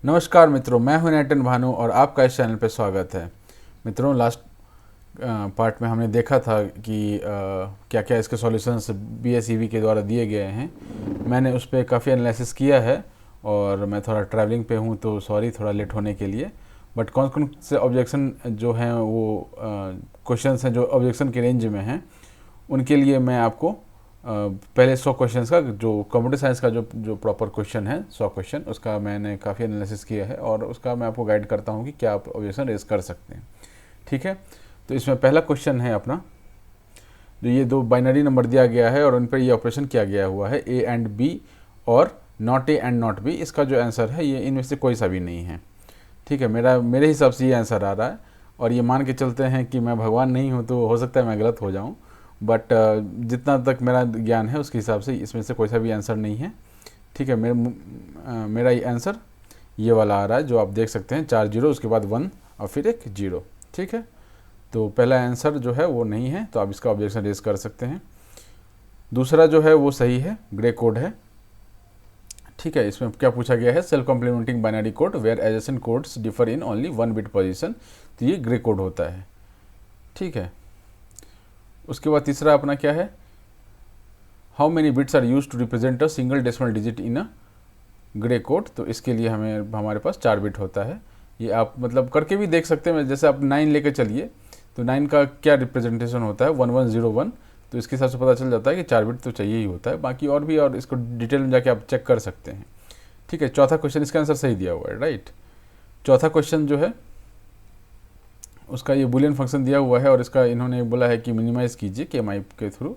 नमस्कार मित्रों, मैं हूं नैटन भानु और आपका इस चैनल पर स्वागत है। मित्रों, लास्ट पार्ट में हमने देखा था कि क्या क्या इसके सॉल्यूशंस BSEB के द्वारा दिए गए हैं। मैंने उस पर काफ़ी एनालिसिस किया है और मैं थोड़ा ट्रैवलिंग पे हूं तो सॉरी थोड़ा लेट होने के लिए। बट कौन कौन से ऑब्जेक्शन जो हैं वो क्वेश्चंस हैं जो ऑब्जेक्शन के रेंज में हैं, उनके लिए मैं आपको पहले 100 क्वेश्चंस का जो कंप्यूटर साइंस का जो जो प्रॉपर क्वेश्चन है 100 क्वेश्चन, उसका मैंने काफ़ी एनालिसिस किया है और उसका मैं आपको गाइड करता हूँ कि क्या आप ऑब्जेक्शन रेज कर सकते हैं। ठीक है, तो इसमें पहला क्वेश्चन है अपना, जो ये दो बाइनरी नंबर दिया गया है और उन पर ये ऑपरेशन किया गया हुआ है A एंड B और not A and not B। इसका जो आंसर है ये इनमें से कोई सा भी नहीं है। ठीक है, मेरे हिसाब से ये आंसर आ रहा है और ये मान के चलते हैं कि मैं भगवान नहीं हूँ तो हो सकता है मैं गलत हो जाऊँ, बट जितना तक मेरा ज्ञान है उसके हिसाब से इसमें से कोई सा भी आंसर नहीं है। ठीक है, मेरा ये आंसर ये वाला आ रहा है जो आप देख सकते हैं, 4 जीरो उसके बाद 1 और फिर एक जीरो। ठीक है, तो पहला आंसर जो है वो नहीं है, तो आप इसका ऑब्जेक्शन रेज कर सकते हैं। दूसरा जो है वो सही है, ग्रे कोड है। ठीक है, इसमें क्या पूछा गया है, self complementing binary code where adjacent codes differ in only 1 bit position, तो ये ग्रे कोड होता है। ठीक है, उसके बाद तीसरा अपना क्या है, how many bits are used to represent a single decimal digit in a gray code, तो इसके लिए हमारे पास 4 बिट होता है। ये आप मतलब करके भी देख सकते हैं, जैसे आप 9 लेके चलिए तो 9 का क्या रिप्रेजेंटेशन होता है 1101, तो इसके हिसाब से पता चल जाता है कि 4 बिट तो चाहिए ही होता है। बाकी और भी, और इसको डिटेल में जाके आप चेक कर सकते हैं। ठीक है, चौथा क्वेश्चन इसका आंसर सही दिया हुआ है, राइट। चौथा क्वेश्चन जो है उसका ये बुलियन फंक्शन दिया हुआ है और इसका इन्होंने बोला है कि मिनिमाइज़ कीजिए KMI के थ्रू,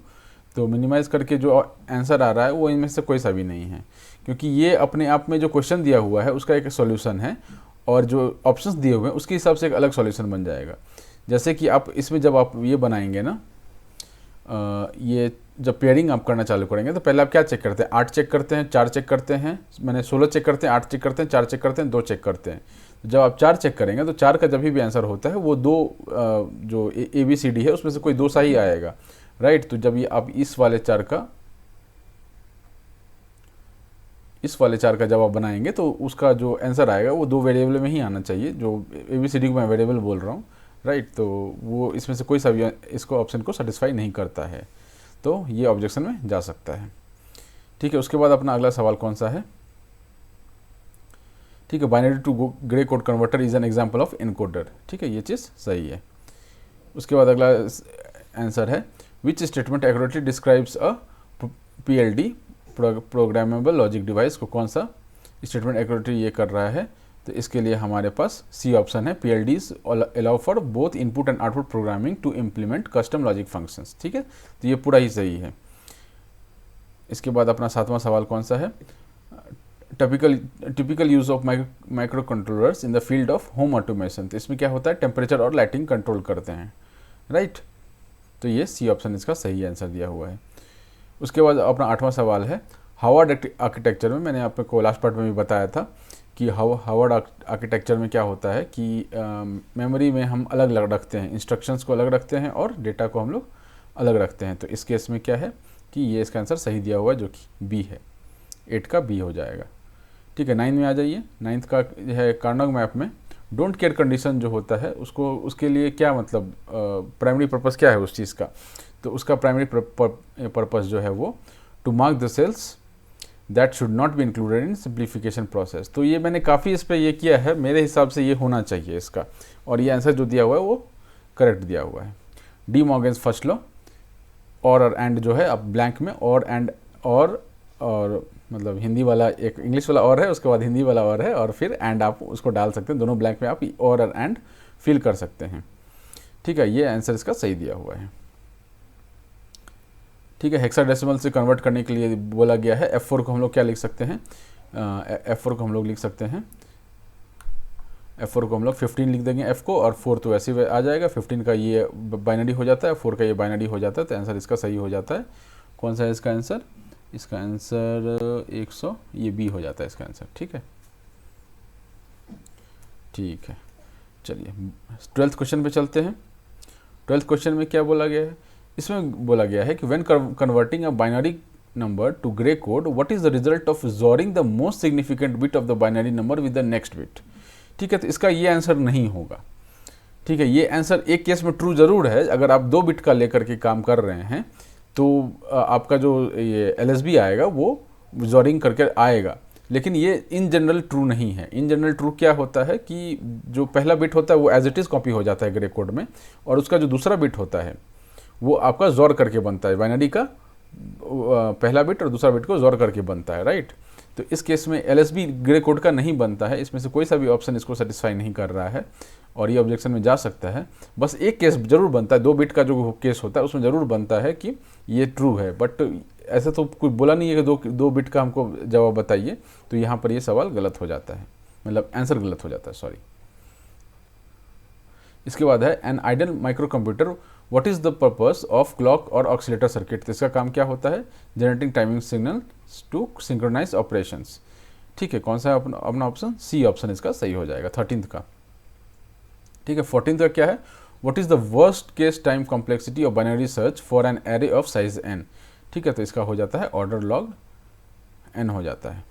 तो मिनिमाइज़ करके जो आंसर आ रहा है वो इनमें से कोई सा भी नहीं है, क्योंकि ये अपने आप में जो क्वेश्चन दिया हुआ है उसका एक सॉल्यूशन है और जो ऑप्शंस दिए हुए हैं उसके हिसाब से एक अलग सॉल्यूशन बन जाएगा। जैसे कि आप इसमें जब आप ये बनाएंगे ना, ये जब पेयरिंग आप करना चालू करेंगे तो पहले आप क्या चेक करते हैं, 8 चेक करते हैं, 4 चेक करते हैं, मैंने 16 चेक करते हैं, 8 चेक करते हैं, 4 चेक करते हैं, 2 चेक करते हैं। जब आप 4 चेक करेंगे तो 4 का जब भी आंसर होता है वो दो जो ABCD है उसमें से कोई दो सा ही आएगा, राइट। तो जब ये आप इस वाले 4 का जब आप बनाएंगे तो उसका जो आंसर आएगा वो दो वेरिएबल में ही आना चाहिए, जो ABCD को मैं वेरिएबल बोल रहा हूँ, राइट। तो वो इसमें से कोई सा भी इसको ऑप्शन को सेटिस्फाई नहीं करता है, तो ये ऑब्जेक्शन में जा सकता है। ठीक है, उसके बाद अपना अगला सवाल कौन सा है, ठीक है, binary to gray code converter is an example of encoder. ठीक है, ये चीज़ सही है। उसके बाद अगला आंसर है, which statement accurately describes a PLD programmable logic device, को कौन सा स्टेटमेंट एक्यूरेटली ये कर रहा है, तो इसके लिए हमारे पास C ऑप्शन है, PLDs allow for both input and output programming to implement custom logic functions. ठीक है, तो ये पूरा ही सही है। इसके बाद अपना 7वां सवाल कौन सा है, typical use of micro controllers in the field of home automation, तो इसमें क्या होता है, टेम्परेचर और लाइटिंग कंट्रोल करते हैं, राइट। तो ये C ऑप्शन इसका सही आंसर दिया हुआ है। उसके बाद अपना 8वां सवाल है, हार्वर्ड आर्किटेक्चर में, मैंने आपको लास्ट पार्ट में भी बताया था कि हार्वर्ड आर्किटेक्चर में क्या होता है कि मेमोरी में हम अलग अलग रखते हैं, इंस्ट्रक्शंस को अलग रखते हैं और डेटा को हम लोग अलग रखते हैं। तो इस केस में क्या है कि ये इसका आंसर सही दिया हुआ है जो कि B है, 8 का B हो जाएगा। ठीक है, 9 में आ जाइए। 9th का है, कार्नेग मैप में डोंट केयर कंडीशन जो होता है उसको, उसके लिए क्या मतलब प्राइमरी पर्पस क्या है उस चीज़ का, तो उसका प्राइमरी पर्पस जो है वो to mark the cells that should not be included in simplification process. तो ये मैंने काफ़ी इस पर ये किया है, मेरे हिसाब से ये होना चाहिए इसका, और ये आंसर जो दिया हुआ है वो करेक्ट दिया हुआ है। डी मॉर्गन्स फर्स्ट लॉ, और एंड जो है आप ब्लैंक में और एंड और मतलब हिंदी वाला एक इंग्लिश वाला और है, उसके बाद हिंदी वाला और है, और फिर एंड आप उसको डाल सकते हैं, दोनों ब्लैंक में आप और एंड फिल कर सकते हैं। ठीक है, ये आंसर इसका सही दिया हुआ है। ठीक है, हेक्साडेसिमल से कन्वर्ट करने के लिए बोला गया है, F4 को हम लोग क्या लिख सकते हैं, F4 को हम लोग लिख सकते हैं, F4 को हम लोग 15 लिख देंगे F को, और 4 तो ऐसे ही आ जाएगा, 15 का ये बाइनरी हो जाता है, 4 का ये बाइनरी हो जाता है, तो आंसर इसका सही हो जाता है। कौन सा है इसका आंसर, इसका आंसर 100, ये B हो जाता है इसका आंसर। ठीक है, ठीक है, चलिए 12th क्वेश्चन पे चलते हैं। 12th क्वेश्चन में क्या बोला गया है, इसमें बोला गया है कि when converting a binary number to gray code, what is the result of XORing the most significant bit of the binary number with the next bit? ठीक है, तो इसका ये आंसर नहीं होगा। ठीक है, ये आंसर एक केस में ट्रू जरूर है, अगर आप 2 बिट का लेकर के काम कर रहे हैं तो आपका जो ये LSB आएगा वो XORing करके आएगा, लेकिन ये इन जनरल ट्रू नहीं है। इन जनरल ट्रू क्या होता है कि जो पहला बिट होता है वो एज इट इज़ कॉपी हो जाता है ग्रे कोड में, और उसका जो दूसरा बिट होता है वो आपका XOR करके बनता है। बाइनरी का पहला बिट और दूसरा बिट को XOR करके बनता है, राइट। तो इस केस में LSB ग्रे कोड का नहीं बनता है, इसमें से कोई सा भी ऑप्शन इसको सेटिस्फाई नहीं कर रहा है और ये ऑब्जेक्शन में जा सकता है। बस एक केस जरूर बनता है, 2 बिट का जो केस होता है उसमें ज़रूर बनता है कि ये ट्रू है, बट ऐसा तो कोई बोला नहीं है कि दो बिट का हमको जवाब बताइए, तो यहाँ पर ये सवाल गलत हो जाता है, मतलब आंसर गलत हो जाता है, सॉरी। इसके बाद है an idle micro computer, what is the purpose of clock और ऑक्सीलेटर सर्किट? तो इसका काम क्या होता है? Generating timing signal to synchronize operations. ठीक है, कौन सा है अपना ऑप्शन? सी ऑप्शन इसका सही हो जाएगा 13th का। ठीक है, 14th का क्या है? What is the worst case time complexity of binary search for an array of size n? ठीक है, तो इसका हो जाता है ऑर्डर लॉग n हो जाता है।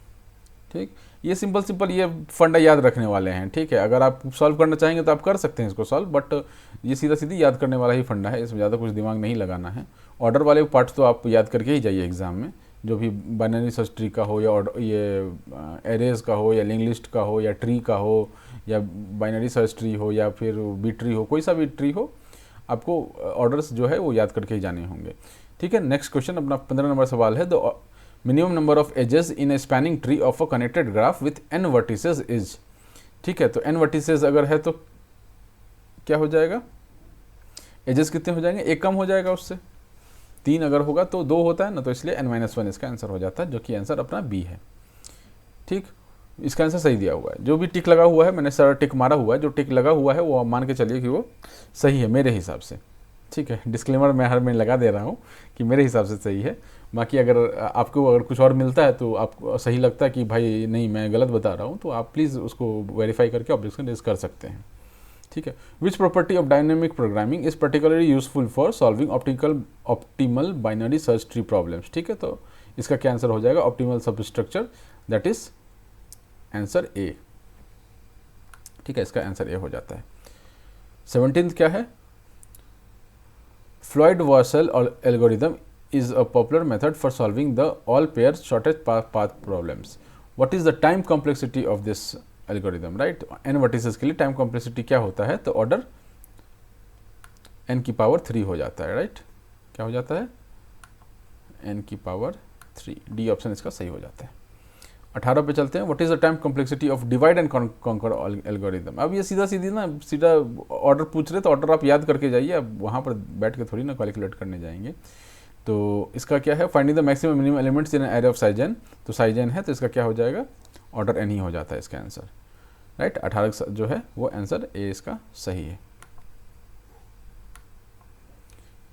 ठीक, ये सिंपल ये फंडा याद रखने वाले हैं। ठीक है, अगर आप सॉल्व करना चाहेंगे तो आप कर सकते हैं इसको सॉल्व, बट ये सीधी याद करने वाला ही फंडा है, इसमें ज़्यादा कुछ दिमाग नहीं लगाना है। ऑर्डर वाले पार्ट तो आप याद करके ही जाइए एग्जाम में, जो भी बाइनरी सर्च ट्री का हो या ये एरेज का हो या लिंक लिस्ट का हो या ट्री का हो या बाइनरी सर्च ट्री हो या फिर बी ट्री हो, कोई सा भी ट्री हो, आपको ऑर्डर्स जो है वो याद करके ही जाने होंगे। ठीक है, नेक्स्ट क्वेश्चन अपना 15 नंबर सवाल है, the minimum number of edges in a spanning tree of a connected graph with n vertices is. ठीक है, तो n वर्टिसेस अगर है तो क्या हो जाएगा? एजेस कितने हो जाएंगे? एक कम हो जाएगा उससे, 3 अगर होगा तो 2 होता है ना, तो इसलिए n-1 इसका आंसर हो जाता है, जो कि आंसर अपना बी है। ठीक, इसका आंसर सही दिया हुआ है। जो भी टिक लगा हुआ है, मैंने सारा टिक मारा हुआ है, जो टिक लगा हुआ है वो मान के चलिए कि वो सही है मेरे हिसाब से। ठीक है, डिस्क्लेमर मैं हर में लगा दे रहा हूँ कि मेरे हिसाब से सही है। बाकी अगर आपको अगर कुछ और मिलता है तो आपको सही लगता है कि भाई नहीं मैं गलत बता रहा हूँ, तो आप प्लीज़ उसको वेरीफाई करके ऑब्जेक्शन रेज कर सकते हैं। ठीक है, which property of dynamic programming is particularly useful for solving optimal binary search tree problems? ठीक है, तो इसका क्या आंसर हो जाएगा? Optimal substructure, that is answer A. ठीक है, इसका आंसर ए हो जाता है। 17th क्या है? Floyd-Warshall algorithm is a popular method for solving the all-pair shortest path problems. What is the time complexity of this algorithm? Right? n vertices के लिए time complexity क्या होता है? तो order n की पावर 3 हो जाता है, राइट? क्या हो जाता है? n की पावर 3। डी ऑप्शन इसका सही हो जाता है। 18 पे चलते हैं। What is the time complexity of divide and conquer algorithm? अब ये सीधा ऑर्डर पूछ रहे तो ऑर्डर आप याद करके जाइए, अब वहाँ पर बैठ के थोड़ी ना कैलकुलेट करने जाएंगे। तो इसका क्या है? Finding the maximum minimum elements in array of size n। तो साइज n है तो इसका क्या हो जाएगा? ऑर्डर n ही हो जाता है इसका आंसर, राइट। 18 जो है वो आंसर ए इसका सही है।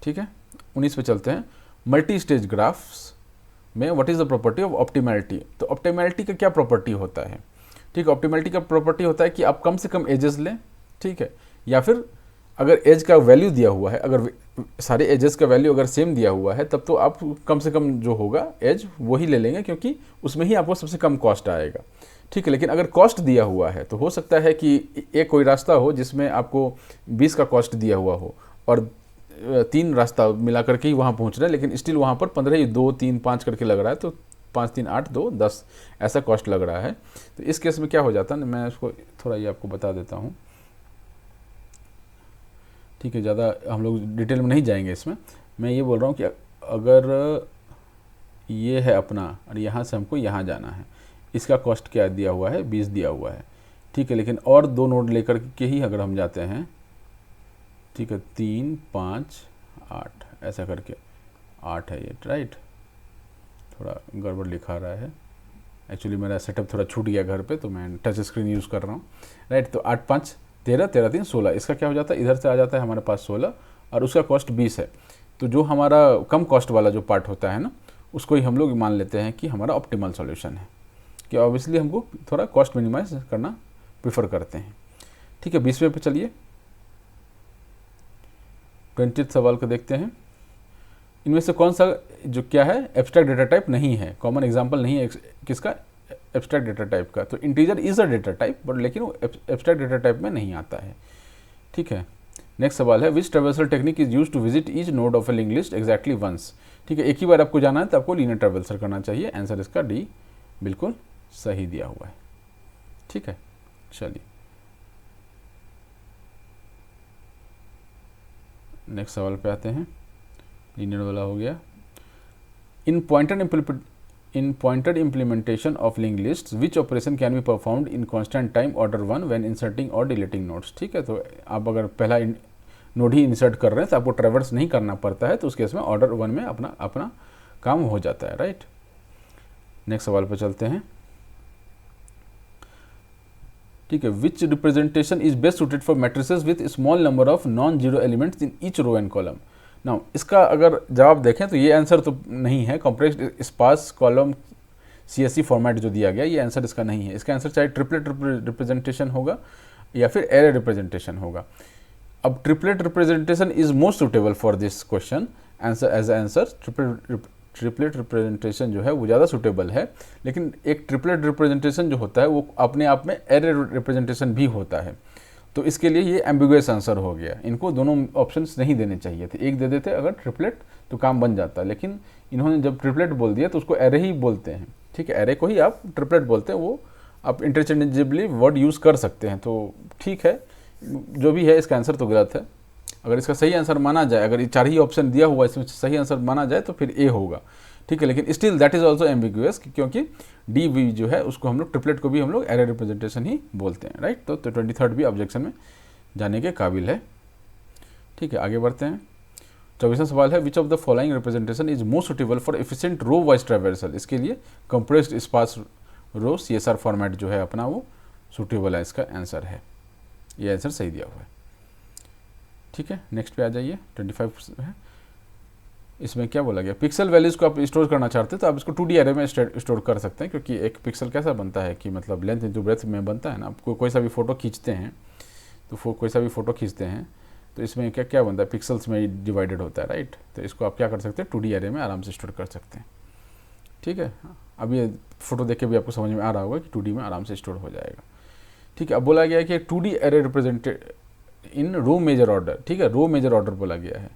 ठीक है, 19 पे चलते हैं। मल्टी स्टेज ग्राफ्स में what is the property of optimality? तो ऑप्टिमैलिटी का क्या प्रॉपर्टी होता है? ठीक है, ऑप्टिमैलिटी का प्रॉपर्टी होता है कि आप कम से कम एजेस लें, ठीक है, या फिर अगर एज का वैल्यू दिया हुआ है, अगर सारे एजेस का वैल्यू अगर सेम दिया हुआ है तब तो आप कम से कम जो होगा एज वही ले लेंगे, क्योंकि उसमें ही आपको सबसे कम कॉस्ट आएगा। ठीक है, लेकिन अगर कॉस्ट दिया हुआ है तो हो सकता है कि एक कोई रास्ता हो जिसमें आपको 20 का कॉस्ट दिया हुआ हो और 3 रास्ता मिला करके ही वहाँ पहुँच रहे हैं, लेकिन स्टिल वहाँ पर 15, 2, 3, 5 करके लग रहा है, तो 5, 3, 8, 2, 10 ऐसा कॉस्ट लग रहा है। तो इस केस में क्या हो जाता है, मैं इसको थोड़ा ये आपको बता देता हूँ। ठीक है, ज़्यादा हम लोग डिटेल में नहीं जाएंगे इसमें। मैं ये बोल रहा हूँ कि अगर ये है अपना और यहाँ से हमको यहाँ जाना है, इसका कॉस्ट क्या दिया हुआ है? 20 दिया हुआ है। ठीक है, लेकिन और 2 नोड लेकर के ही अगर हम जाते हैं, ठीक है, 3, 5, 8 ऐसा करके 8 है ये, राइट। थोड़ा गड़बड़ लिखा रहा है, एक्चुअली मेरा सेटअप थोड़ा छूट गया घर पे, तो मैं टच स्क्रीन यूज़ कर रहा हूँ, राइट। तो 8, 5, 13, 13, 3, 16, इसका क्या हो जाता है? इधर से आ जाता है हमारे पास 16 और उसका कॉस्ट 20 है। तो जो हमारा कम कॉस्ट वाला जो पार्ट होता है ना, उसको ही हम लोग मान लेते हैं कि हमारा ऑप्टिमल सॉल्यूशन है, कि ऑब्वियसली हमको थोड़ा कॉस्ट मिनिमाइज करना प्रेफर करते हैं। ठीक है, 20वें पे चलिए, 20th सवाल को देखते हैं। इनमें से कौन सा जो क्या है एब्स्ट्रैक्ट डेटा टाइप नहीं है, कॉमन एग्जांपल नहीं है किसका, एब्स्ट्रैक्ट डेटा टाइप का। तो integer is a data type but लेकिन वो एब्स्ट्रैक्ट डेटा टाइप में नहीं आता है। ठीक है, नेक्स्ट सवाल है which traversal technique is use to visit each node of a link list exactly once. ठीक है, एक ही बार आपको जाना है तो आपको लीनियर ट्रेवर्सल करना चाहिए। आंसर इसका डी बिल्कुल सही दिया हुआ है। ठीक है, चलिए नेक्स्ट सवाल पे आते हैं। लीनियर वाला हो गया। In pointed implementation of link list which operation can be performed in constant time order 1 when inserting और डिलीटिंग नोड्स। ठीक है, तो आप अगर पहला नोड ही इंसर्ट कर रहे हैं तो आपको ट्रेवर्स नहीं करना पड़ता है, तो उस केस में ऑर्डर 1 में अपना काम हो जाता है। राइट, नेक्स्ट सवाल पे चलते हैं। ठीक है, which representation is best suited for matrices with small number of non zero elements in each row and column. Now इसका अगर जवाब देखें तो ये आंसर तो नहीं है। Complex sparse column CSV format जो दिया गया ये आंसर इसका नहीं है। इसका आंसर चाहे ट्रिपलेट रिप्रेजेंटेशन होगा या फिर एरे रिप्रेजेंटेशन होगा। अब triplet representation is most suitable for this question answer as answer. Triplet representation जो है वो ज़्यादा सुटेबल है, लेकिन एक ट्रिपलेट रिप्रेजेंटेशन जो होता है वो अपने आप में एरे रिप्रेजेंटेशन भी होता है। तो इसके लिए ये एम्बिगुअस आंसर हो गया। इनको दोनों ऑप्शंस नहीं देने चाहिए थे, एक दे देते अगर ट्रिपलेट तो काम बन जाता, लेकिन इन्होंने जब ट्रिपलेट बोल दिया तो उसको एरे ही बोलते हैं। ठीक है, एरे को ही आप ट्रिपलेट बोलते हैं, वो आप इंटरचेंजेबली वर्ड यूज़ कर सकते हैं। तो ठीक है, जो भी है इसका आंसर तो गलत है। अगर इसका सही आंसर माना जाए, अगर ये 4 ही ऑप्शन दिया हुआ इसमें सही आंसर माना जाए तो फिर ए होगा। ठीक है, लेकिन still that is also ambiguous, क्योंकि डी वी जो है उसको हम लोग ट्रिपलेट को भी हम लोग एरे रिप्रेजेंटेशन ही बोलते हैं। राइट, तो 23rd भी ऑब्जेक्शन में जाने के काबिल है। ठीक है, आगे बढ़ते हैं। 24वां सवाल है which of the following representation is most suitable for efficient row wise traversal. इसके लिए compressed sparse row CSR format जो है अपना वो सुटेबल है। इसका आंसर है, ये आंसर सही दिया हुआ है। ठीक है, नेक्स्ट पे आ जाइए। 25 है, इसमें क्या बोला गया, पिक्सल वैल्यूज को आप स्टोर करना चाहते हैं तो आप इसको 2D एरे में स्टोर कर सकते हैं, क्योंकि एक पिक्सल कैसा बनता है कि मतलब लेंथ इंटू ब्रेथ में बनता है ना। आप कोई सा भी फोटो खींचते हैं तो कोई सा भी फोटो खींचते हैं तो इसमें क्या क्या बनता है, पिक्सल्स में डिवाइडेड होता है। राइट, तो इसको आप क्या कर सकते हैं 2D एरे में आराम से स्टोर कर सकते हैं। ठीक है, अब ये फोटो देख के भी आपको समझ में आ रहा होगा कि 2D में आराम से स्टोर हो जाएगा। ठीक है, अब बोला गया है कि 2D array represented in row major order. ठीक है, रो मेजर ऑर्डर बोला गया है।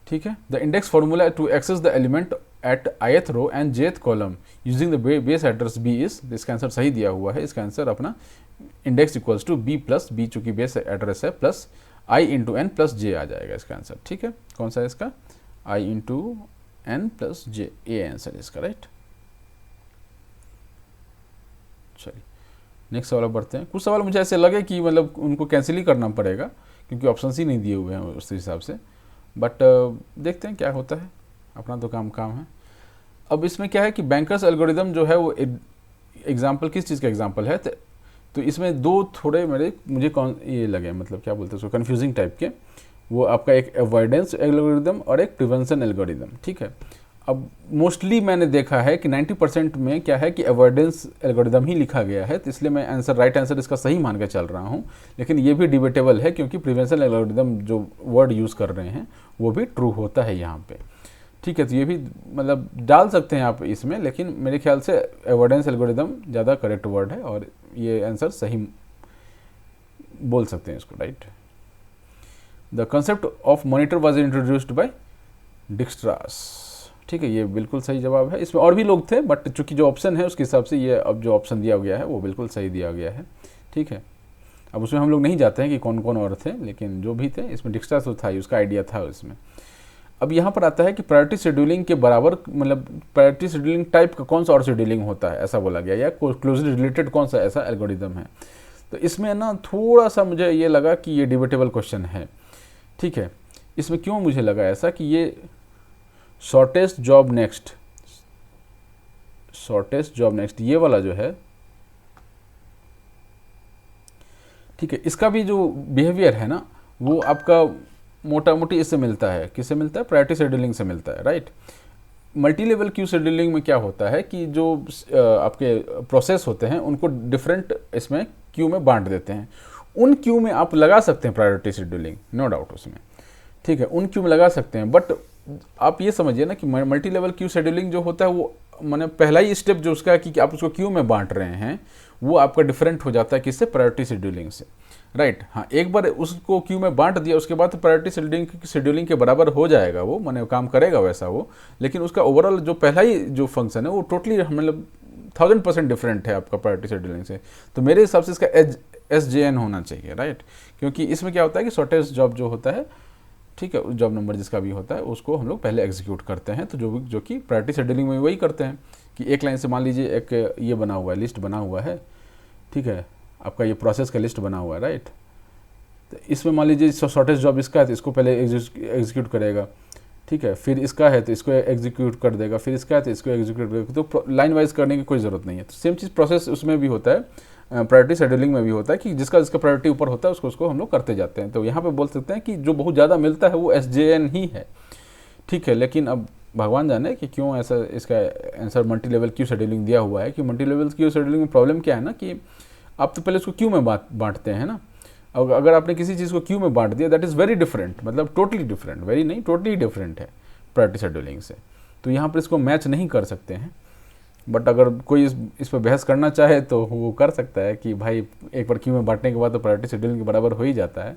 ठीक है, the index formula to access the element at ith row and jth column using the base address b is, इसका आंसर सही दिया हुआ है। इसका आंसर अपना index equals to b plus b, चूंकि बेस एड्रेस है, plus i into N plus J आ जाएगा इसका आंसर। ठीक है, कौन सा है इसका, i into N plus j, A answer इसका। राइट, चलिए नेक्स्ट सवाल बढ़ते हैं। कुछ सवाल मुझे ऐसे लगे कि मतलब उनको कैंसिल ही करना पड़ेगा क्योंकि ऑप्शन ही नहीं दिए हुए हैं उस हिसाब से, बट देखते हैं क्या होता है, अपना तो काम है। अब इसमें क्या है कि बैंकर्स एल्गोरिदम जो है वो एग्जाम्पल किस चीज़ का एग्जाम्पल है, तो इसमें दो थोड़े मुझे कौन ये लगे, मतलब क्या बोलते हैं उसको, कन्फ्यूजिंग टाइप के। वो आपका एक अवॉइडेंस एल्गोरिदम और एक प्रिवेंशन एल्गोरिदम। ठीक है, अब मोस्टली मैंने देखा है कि 90% में क्या है कि अवॉइडेंस एल्गोरिदम ही लिखा गया है, तो इसलिए मैं राइट आंसर इसका सही मान के चल रहा हूँ। लेकिन ये भी डिबेटेबल है क्योंकि प्रिवेंशन एल्गोरिदम जो वर्ड यूज़ कर रहे हैं वो भी ट्रू होता है यहाँ पे। ठीक है, तो ये भी मतलब डाल सकते हैं आप इसमें, लेकिन मेरे ख्याल से अवॉइडेंस एल्गोरिदम ज़्यादा करेक्ट वर्ड है और ये आंसर सही बोल सकते हैं इसको। Right, the concept of monitor was introduced by Dijkstra's. ठीक है, ये बिल्कुल सही जवाब है। इसमें और भी लोग थे, बट चूंकि जो ऑप्शन है उसके हिसाब से ये अब जो ऑप्शन दिया गया है वो बिल्कुल सही दिया गया है। ठीक है, अब उसमें हम लोग नहीं जाते हैं कि कौन कौन और थे, लेकिन जो भी थे इसमें डिक्स्ट्रास तो था ही, उसका आइडिया था उसमें। अब यहाँ पर आता है कि प्रायोरिटी शेड्यूलिंग के बराबर, मतलब प्रायोरिटी शेड्यूलिंग टाइप का कौन सा और शेड्यूलिंग होता है ऐसा बोला गया, या क्लोजली रिलेटेड कौन सा ऐसा एल्गोरिदम है। तो इसमें ना थोड़ा सा मुझे ये लगा कि ये डिबेटेबल क्वेश्चन है। ठीक है, इसमें क्यों मुझे लगा ऐसा कि ये शॉर्टेस्ट जॉब नेक्स्ट ये वाला जो है, ठीक है, इसका भी जो बिहेवियर है ना वो आपका मोटा मोटी इससे मिलता है। किससे मिलता है, प्रायोरिटी शेड्यूलिंग से मिलता है। Right, multi level queue scheduling में क्या होता है कि जो आपके प्रोसेस होते हैं उनको डिफरेंट इसमें क्यू में बांट देते हैं। उन क्यू में आप लगा सकते हैं प्रायोरिटी शेड्यूलिंग, नो डाउट उसमें। ठीक है, उन क्यू में लगा सकते हैं, बट आप ये समझिए ना कि मल्टी लेवल क्यू शेड्यूलिंग जो होता है वो मैंने पहला ही स्टेप जो उसका है कि आप उसको क्यू में बांट रहे हैं, वो आपका डिफरेंट हो जाता है किससे, प्रायोरिटी शेड्यूलिंग से, राइट। हाँ, एक बार उसको क्यू में बांट दिया उसके बाद तो प्रायोरिटी शेड्यूलिंग के बराबर हो जाएगा, वो मैंने काम करेगा वैसा वो, लेकिन उसका ओवरऑल जो पहला ही जो फंक्शन है वो टोटली मतलब 1000% डिफरेंट है आपका प्रायोरिटी शेड्यूलिंग से। तो मेरे हिसाब से इसका SJN होना चाहिए, राइट, क्योंकि इसमें क्या होता है कि शॉर्टेस्ट जॉब जो होता है, ठीक है, जॉब नंबर जिसका भी होता है उसको हम लोग पहले एग्जीक्यूट करते हैं। तो जो कि प्रायोरिटी शेड्यूलिंग में वही करते हैं कि एक लाइन से मान लीजिए एक ये बना हुआ है, लिस्ट बना हुआ है, ठीक है, आपका ये प्रोसेस का लिस्ट बना हुआ है, राइट। तो इसमें मान लीजिए शॉर्टेस्ट जॉब इसका है तो इसको पहले एग्जीक्यूट करेगा, ठीक है, फिर इसका है तो इसको एग्जीक्यूट कर देगा, फिर इसका है तो इसको एग्जीक्यूट करेगा। तो लाइन वाइज करने की कोई ज़रूरत नहीं है। तो सेम चीज़ प्रोसेस उसमें भी होता है, प्रायोरिटी शेड्यूलिंग में भी होता है कि जिसका प्रायोरिटी ऊपर होता है उसको हम लोग करते जाते हैं। तो यहाँ पे बोल सकते हैं कि जो बहुत ज़्यादा मिलता है वो SJN ही है, ठीक है। लेकिन अब भगवान जाने कि क्यों ऐसा इसका answer multi level queue scheduling दिया हुआ है। कि मल्टी लेवल क्यू शेड्यूलिंग में प्रॉब्लम क्या है ना कि आप तो पहले उसको क्यू में बांटते हैं ना। अब अगर आपने किसी चीज़ को क्यू में बांट दिया दैट इज़ वेरी डिफरेंट, मतलब टोटली डिफरेंट, वेरी नहीं टोटली डिफरेंट है प्रायोरिटी शेड्यूलिंग से। तो यहाँ पर इसको मैच नहीं कर सकते हैं। बट अगर कोई इस पर बहस करना चाहे तो वो कर सकता है कि भाई एक बार क्यू में बांटने के बाद तो प्रायोरिटी शेड्यूलिंग के बराबर हो ही जाता है।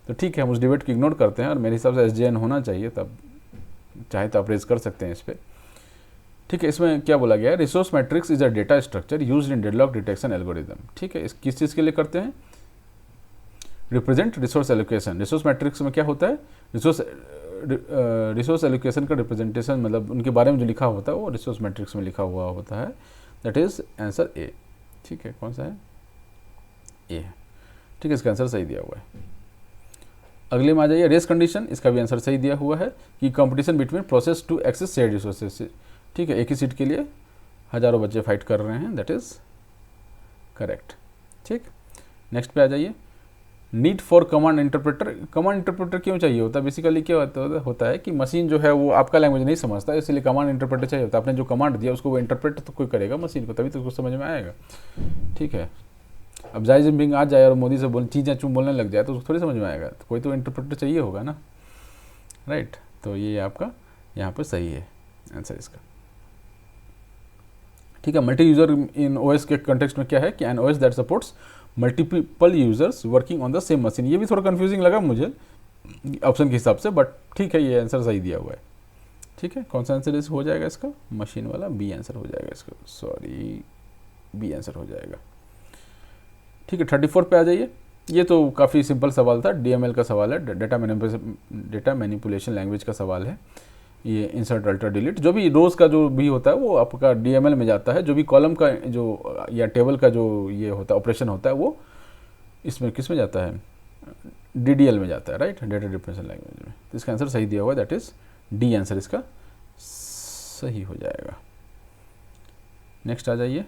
तो ठीक है, हम उस डिबेट को इग्नोर करते हैं और मेरे हिसाब से SJN होना चाहिए। तब चाहे तो आप रेज कर सकते हैं इस पर, ठीक है। इसमें क्या बोला गया है, resource matrix is a data structure used in deadlock detection algorithm, ठीक है। इस किस चीज़ के लिए करते हैं, represent resource allocation. Resource matrix में क्या होता है, रिसोर्स एलोकेशन का रिप्रेजेंटेशन, मतलब उनके बारे में जो लिखा होता है वो रिसोर्स मैट्रिक्स में लिखा हुआ होता है। दैट इज आंसर A, ठीक है। कौन सा है, A, ठीक है, इसका आंसर सही दिया हुआ है। अगले में आ जाइए, रेस कंडीशन, इसका भी आंसर सही दिया हुआ है कि competition between process to access shared resources, ठीक है। एक ही सीट के लिए हज़ारों बच्चे फाइट कर रहे हैं, दैट इज करेक्ट, ठीक। नेक्स्ट पे आ जाइए, need for command interpreter. Command interpreter क्यों चाहिए होता है, बेसिकली क्या होता है कि मशीन जो है वो आपका लैंग्वेज नहीं समझता, इसलिए कमांड इंटरप्रेटर चाहिए होता है। आपने जो कमांड दिया उसको वो इंटरप्रेट तो कोई करेगा मशीन को, तभी तो उसको समझ में आएगा, ठीक है। अब जाई जिनपिंग आ जाए और मोदी से चीज़ें चूँ बोलने लग जाए तो उसको थोड़ी समझ में आएगा, तो कोई तो इंटरप्रेटर चाहिए होगा ना, राइट। तो ये आपका यहाँ पर सही है आंसर इसका, ठीक है। मल्टी यूज़र इन OS के कंटेक्स्ट में क्या है कि an OS that supports multiple users working on the same machine. ये भी थोड़ा कंफ्यूजिंग लगा मुझे ऑप्शन के हिसाब से, बट ठीक है, ये आंसर सही दिया हुआ है, ठीक है। कौन सा आंसर हो जाएगा इसका, मशीन वाला B आंसर हो जाएगा इसका, सॉरी B आंसर हो जाएगा, ठीक है। 34 पे आ जाइए। ये तो काफ़ी सिंपल सवाल था, DML का सवाल है, डेटा मैनिपुलेशन लैंग्वेज का सवाल है। ये इंसर्ट अल्टर डिलीट, जो भी रोज़ का जो भी होता है वो आपका DML में जाता है। जो भी कॉलम का जो या टेबल का जो ये होता है ऑपरेशन होता है वो इसमें किस में जाता है, DDL में जाता है, राइट, डेटा डिफरेंशियल लैंग्वेज में। तो इसका आंसर सही दिया हुआ है, दैट इज़ D आंसर इसका सही हो जाएगा। नेक्स्ट आ जाइए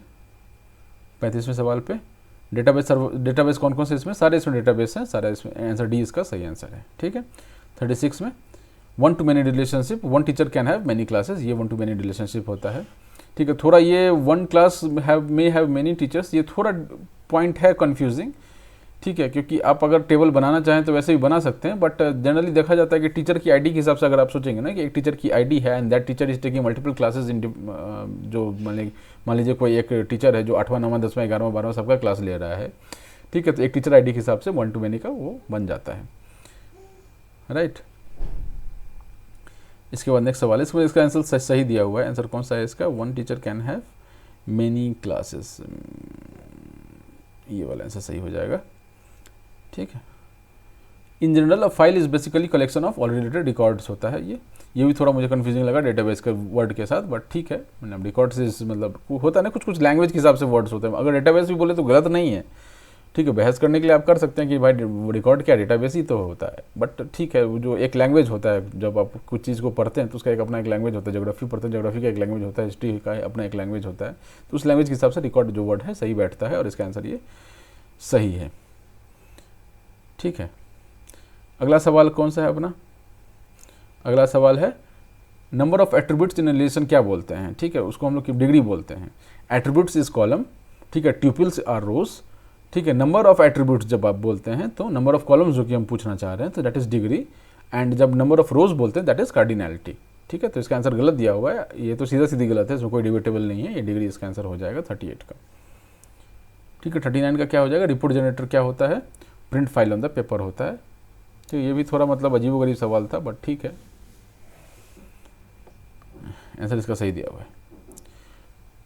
35वें सवाल पे, डेटाबेस कौन कौन से इसमें, सारे इसमें डेटाबेस हैं, सारा इसमें आंसर D इसका सही आंसर है, ठीक है। 36 में, one two many relationship, one teacher can have many classes, ये वन टू मैनी रिलेशनशिप होता है, ठीक है। थोड़ा ये one class may have many teachers, ये थोड़ा पॉइंट है कंफ्यूजिंग, ठीक है, क्योंकि आप अगर टेबल बनाना चाहें तो वैसे भी बना सकते हैं, बट जनरली देखा जाता है कि टीचर की आईडी के हिसाब से अगर आप सोचेंगे ना कि एक टीचर की आईडी है and that teacher is taking multiple classes in, जो मान लीजिए कोई एक टीचर है जो 8वां 9वां 10वां 11वां 12वां सबका क्लास ले रहा है, ठीक है, तो एक टीचर आईडी के हिसाब से वन टू मैनी का वो बन जाता है, राइट। इसके बाद नेक्स्ट सवाल है, इसमें इसका आंसर सही दिया हुआ है। आंसर कौन सा है इसका, one teacher can have many classes, ये वाला आंसर सही हो जाएगा, ठीक है। In general a file is basically collection of all related records होता है। ये भी थोड़ा मुझे कंफ्यूजिंग लगा डेटाबेस के वर्ड के साथ, बट ठीक है, मतलब रिकॉर्ड्स इज मतलब होता है ना कुछ लैंग्वेज के हिसाब से वर्ड्स होते हैं, अगर डेटाबेस भी बोले तो गलत नहीं है, ठीक है। बहस करने के लिए आप कर सकते हैं कि भाई रिकॉर्ड क्या, डेटाबेस ही तो होता है, बट ठीक है, वो जो एक लैंग्वेज होता है, जब आप कुछ चीज़ को पढ़ते हैं तो उसका एक अपना एक लैंग्वेज होता है, ज्योग्राफी पढ़ते हैं ज्योग्राफी का एक लैंग्वेज होता है, हिस्ट्री का अपना एक लैंग्वेज होता है, तो उस लैंग्वेज के हिसाब से रिकॉर्ड जो वर्ड है सही बैठता है और इसका आंसर ये सही है, ठीक है। अगला सवाल कौन सा है अपना, अगला सवाल है number of attributes in relation क्या बोलते हैं, ठीक है, उसको हम लोग डिग्री बोलते हैं। एट्रीब्यूट्स इज कॉलम, ठीक है, ट्यूपल्स आर रोज, ठीक है। नंबर ऑफ एट्रीब्यूट्स जब आप बोलते हैं तो नंबर ऑफ कॉलम्स जो कि हम पूछना चाह रहे हैं तो दैट इज डिग्री, एंड जब नंबर ऑफ रोज बोलते हैं दैट इज कार्डिनैलिटी। ठीक है, तो इसका आंसर गलत दिया हुआ है, ये तो सीधा सीधी गलत है, इसमें कोई डिबेटेबल नहीं है, ये डिग्री इसका आंसर हो जाएगा 38 का। ठीक है, 39 का क्या हो जाएगा, रिपोर्ट जनरेटर क्या होता है, print file on the paper होता है। तो ये भी थोड़ा मतलब अजीबोगरीब सवाल था, बट ठीक है, आंसर इसका सही दिया हुआ है।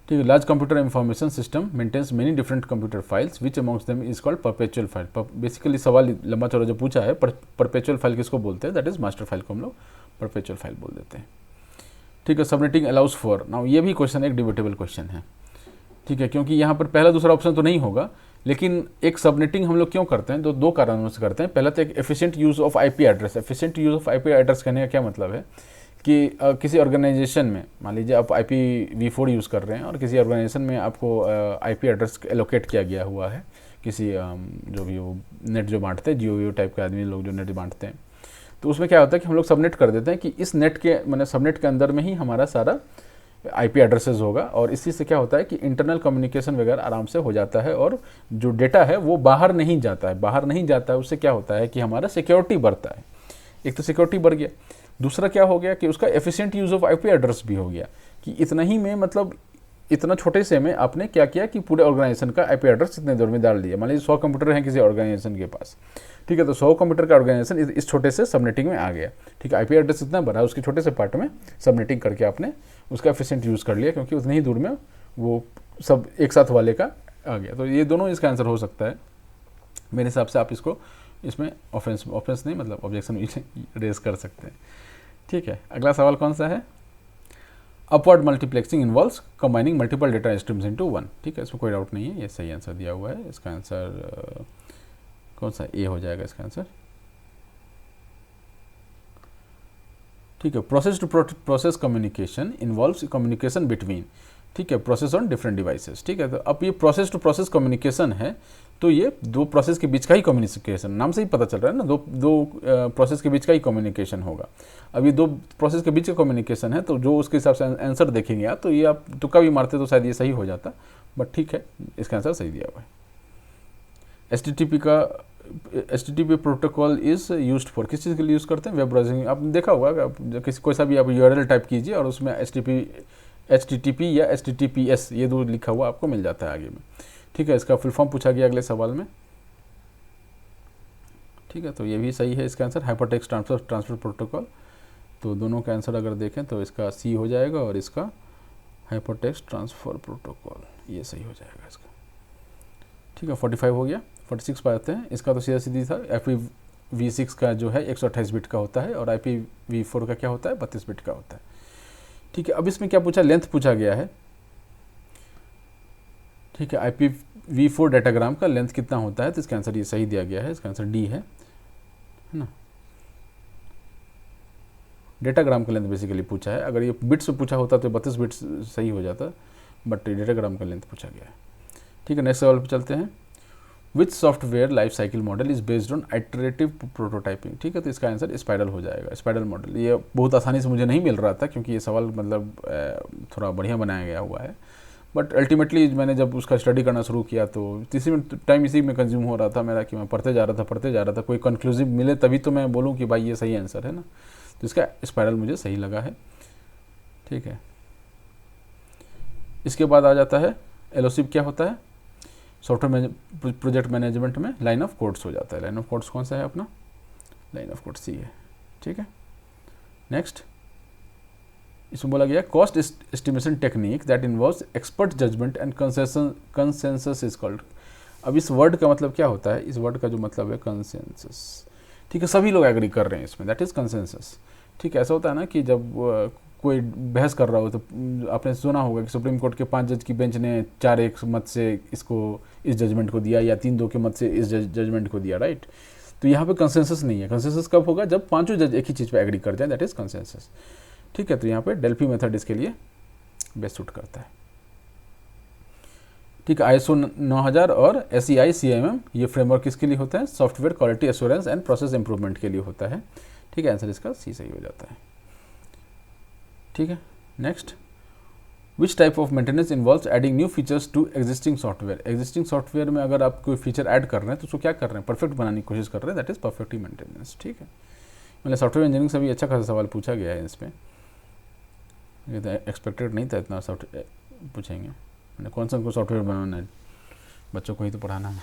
ठीक है, large computer information system maintains many different computer files which amongst them is called perpetual file. Basically सवाल लंबा चौड़ा जो पूछा है, परपेचुअल फाइल किसको बोलते हैं, दैट इज मास्टर फाइल को हम लोग परपेचुअल फाइल बोल देते हैं। ठीक है, सबनेटिंग अलाउज फॉर, नाउ ये भी क्वेश्चन एक डिबेटेबल क्वेश्चन है। ठीक है, क्योंकि यहाँ पर पहला दूसरा ऑप्शन तो नहीं होगा, लेकिन एक सबनेटिंग हम लोग क्यों करते हैं, तो दो कारणों से करते हैं। पहला तो एक efficient use of IP address. Efficient use of IP address कहने का क्या मतलब है कि किसी ऑर्गेनाइजेशन में मान लीजिए आप IPv4 यूज़ कर रहे हैं और किसी ऑर्गेनाइजेशन में आपको आईपी एड्रेस एलोकेट किया गया हुआ है, किसी जो भी वो नेट जो बांटते हैं, जियो टाइप के आदमी लोग जो नेट बांटते हैं, तो उसमें क्या होता है कि हम लोग सबनेट कर देते हैं कि इस नेट के मैंने सबनेट के अंदर में ही हमारा सारा आईपी एड्रेसेस होगा, और इसी से क्या होता है कि इंटरनल कम्युनिकेशन वगैरह आराम से हो जाता है और जो डेटा है वो बाहर नहीं जाता है। उससे क्या होता है कि हमारा सिक्योरिटी बढ़ता है। एक तो सिक्योरिटी बढ़ गया, दूसरा क्या हो गया कि उसका efficient use of IP address भी हो गया, कि इतना ही में मतलब इतना छोटे से में आपने क्या किया कि पूरे ऑर्गेनाइजेशन का आईपी एड्रेस इतने दूर में डाल दिया। मान लीजिए 100 कंप्यूटर हैं किसी ऑर्गेनाइजेशन के पास, ठीक है, तो 100 कंप्यूटर का ऑर्गेनाइजेशन इस छोटे से सबनेटिंग में आ गया। ठीक है, आईपी एड्रेस इतना बड़ा, उसके छोटे से पार्ट में सबनेटिंग करके आपने उसका एफिशिएंट यूज़ कर लिया, क्योंकि उतनी ही दूर में वो सब एक साथ वाले का आ गया। तो ये दोनों इसका आंसर हो सकता है मेरे हिसाब से। आप इसको इसमें ऑफेंस नहीं मतलब ऑब्जेक्शन रेज कर सकते हैं। ठीक है, अगला सवाल कौन सा है, upward multiplexing involves combining multiple data streams into one. ठीक है, इसमें कोई डाउट नहीं है, ये सही आंसर दिया हुआ है। इसका आंसर कौन सा, ए हो जाएगा इसका आंसर। ठीक है, process to process communication involves communication between, ठीक है, प्रोसेस ऑन डिफरेंट डिवाइसेस। ठीक है, तो अब ये प्रोसेस टू प्रोसेस कम्युनिकेशन है, तो ये दो प्रोसेस के बीच का ही कम्युनिकेशन, नाम से ही पता चल रहा है ना, दो प्रोसेस के बीच का ही कम्युनिकेशन होगा। अब ये दो प्रोसेस के बीच का कम्युनिकेशन है, तो जो उसके हिसाब से आंसर देखेंगे आप, तो ये आप तुक्का भी मारते तो शायद ये सही हो जाता, बट ठीक है, इसका आंसर सही दिया हुआ है। HTTP protocol is used for, किस चीज़ के लिए यूज़ करते हैं, वेब ब्राउजिंग। आपने देखा होगा किसी कोई सा भी आप URL टाइप कीजिए और उसमें HTTP या HTTPS ये दो लिखा हुआ आपको मिल जाता है आगे में। ठीक है, इसका फुल फॉर्म पूछा गया अगले सवाल में। ठीक है, तो ये भी सही है इसका आंसर, हाइपरटेक्स्ट ट्रांसफर प्रोटोकॉल। तो दोनों का आंसर अगर देखें तो इसका C हो जाएगा और इसका हाइपरटेक्स्ट ट्रांसफर प्रोटोकॉल ये सही हो जाएगा इसका। ठीक है, 45 हो गया। 46 पर आते हैं, इसका तो सीधा सीधी था। IPv6 का जो है 128 बिट का होता है और IPv4 का क्या होता है, 32 बिट का होता है। ठीक है, अब इसमें क्या पूछा, लेंथ पूछा गया है। ठीक है, IPv4 डाटाग्राम का लेंथ कितना होता है, तो इसका आंसर ये सही दिया गया है, इसका आंसर डी है ना। डेटाग्राम का लेंथ बेसिकली पूछा है, अगर ये बिट्स से पूछा होता तो 32 बिट्स सही हो जाता, बट डेटाग्राम का लेंथ पूछा गया है। ठीक है, नेक्स्ट सवाल पे चलते हैं। विच software life cycle model is based on iterative prototyping. ठीक है, तो इसका आंसर स्पाइरल हो जाएगा, स्पाइरल मॉडल। ये बहुत आसानी से मुझे नहीं मिल रहा था, क्योंकि ये सवाल मतलब थोड़ा बढ़िया बनाया गया हुआ है, बट अल्टीमेटली मैंने जब उसका स्टडी करना शुरू किया तो इसी में टाइम इसी में कंज्यूम हो रहा था मेरा, कि मैं पढ़ते जा रहा था, कोई कंक्लूसिव मिले तभी तो मैं बोलूँ कि भाई ये सही आंसर है ना। तो इसका स्पाइरल मुझे सही लगा है। ठीक है, इसके बाद आ जाता है एलओसी क्या होता है, सॉफ्टवेयर प्रोजेक्ट मैनेजमेंट में लाइन ऑफ कोड्स हो जाता है। लाइन ऑफ कोड्स कौन सा है अपना, लाइन ऑफ कोड्स C है। ठीक है, नेक्स्ट इसमें बोला गया cost estimation technique that involves expert judgement and consensus is called. अब इस वर्ड का मतलब क्या होता है, इस वर्ड का जो मतलब है कंसेंसस। ठीक है, सभी लोग एग्री कर रहे हैं इसमें, दैट इज कंसेंसस। ठीक है, ऐसा होता है ना कि जब कोई बहस कर रहा हो तो आपने सुना होगा कि सुप्रीम कोर्ट के 5 जज की बेंच ने 4-1 मत से इसको इस जजमेंट को दिया या 3-2 के मत से इस जजमेंट को दिया, राइट। तो यहाँ पे कंसेंसस नहीं है। कंसेंसस कब होगा, जब 5 जज एक ही चीज़ पे एग्री कर जाए, दैट इज कंसेंसस। ठीक है, तो यहाँ पे डेल्फी मेथड इसके लिए बेस्ट सूट करता है। ठीक है, ISO 9000 और SEI CMM ये फ्रेमवर्क किसके लिए होता है, software quality assurance and process improvement के लिए होता है। ठीक है, आंसर इसका C सही हो जाता है। ठीक है, next which type of maintenance involves adding new features to existing software. Existing software में अगर आप कोई फीचर ऐड कर रहे हैं तो उसको क्या कर रहे हैं, परफेक्ट बनाने की कोशिश कर रहे हैं, दैट इज परफेक्टिव मेंटेनेंस। ठीक है, मतलब सॉफ्टवेयर इंजीनियरिंग से भी अच्छा खासा सवाल पूछा गया है इसमें, ये तो एक्सपेक्टेड नहीं था इतना सॉफ्टवेयर पूछेंगे। मैंने कौन सा सॉफ्टवेयर बनाना है, बच्चों को ही तो पढ़ाना है,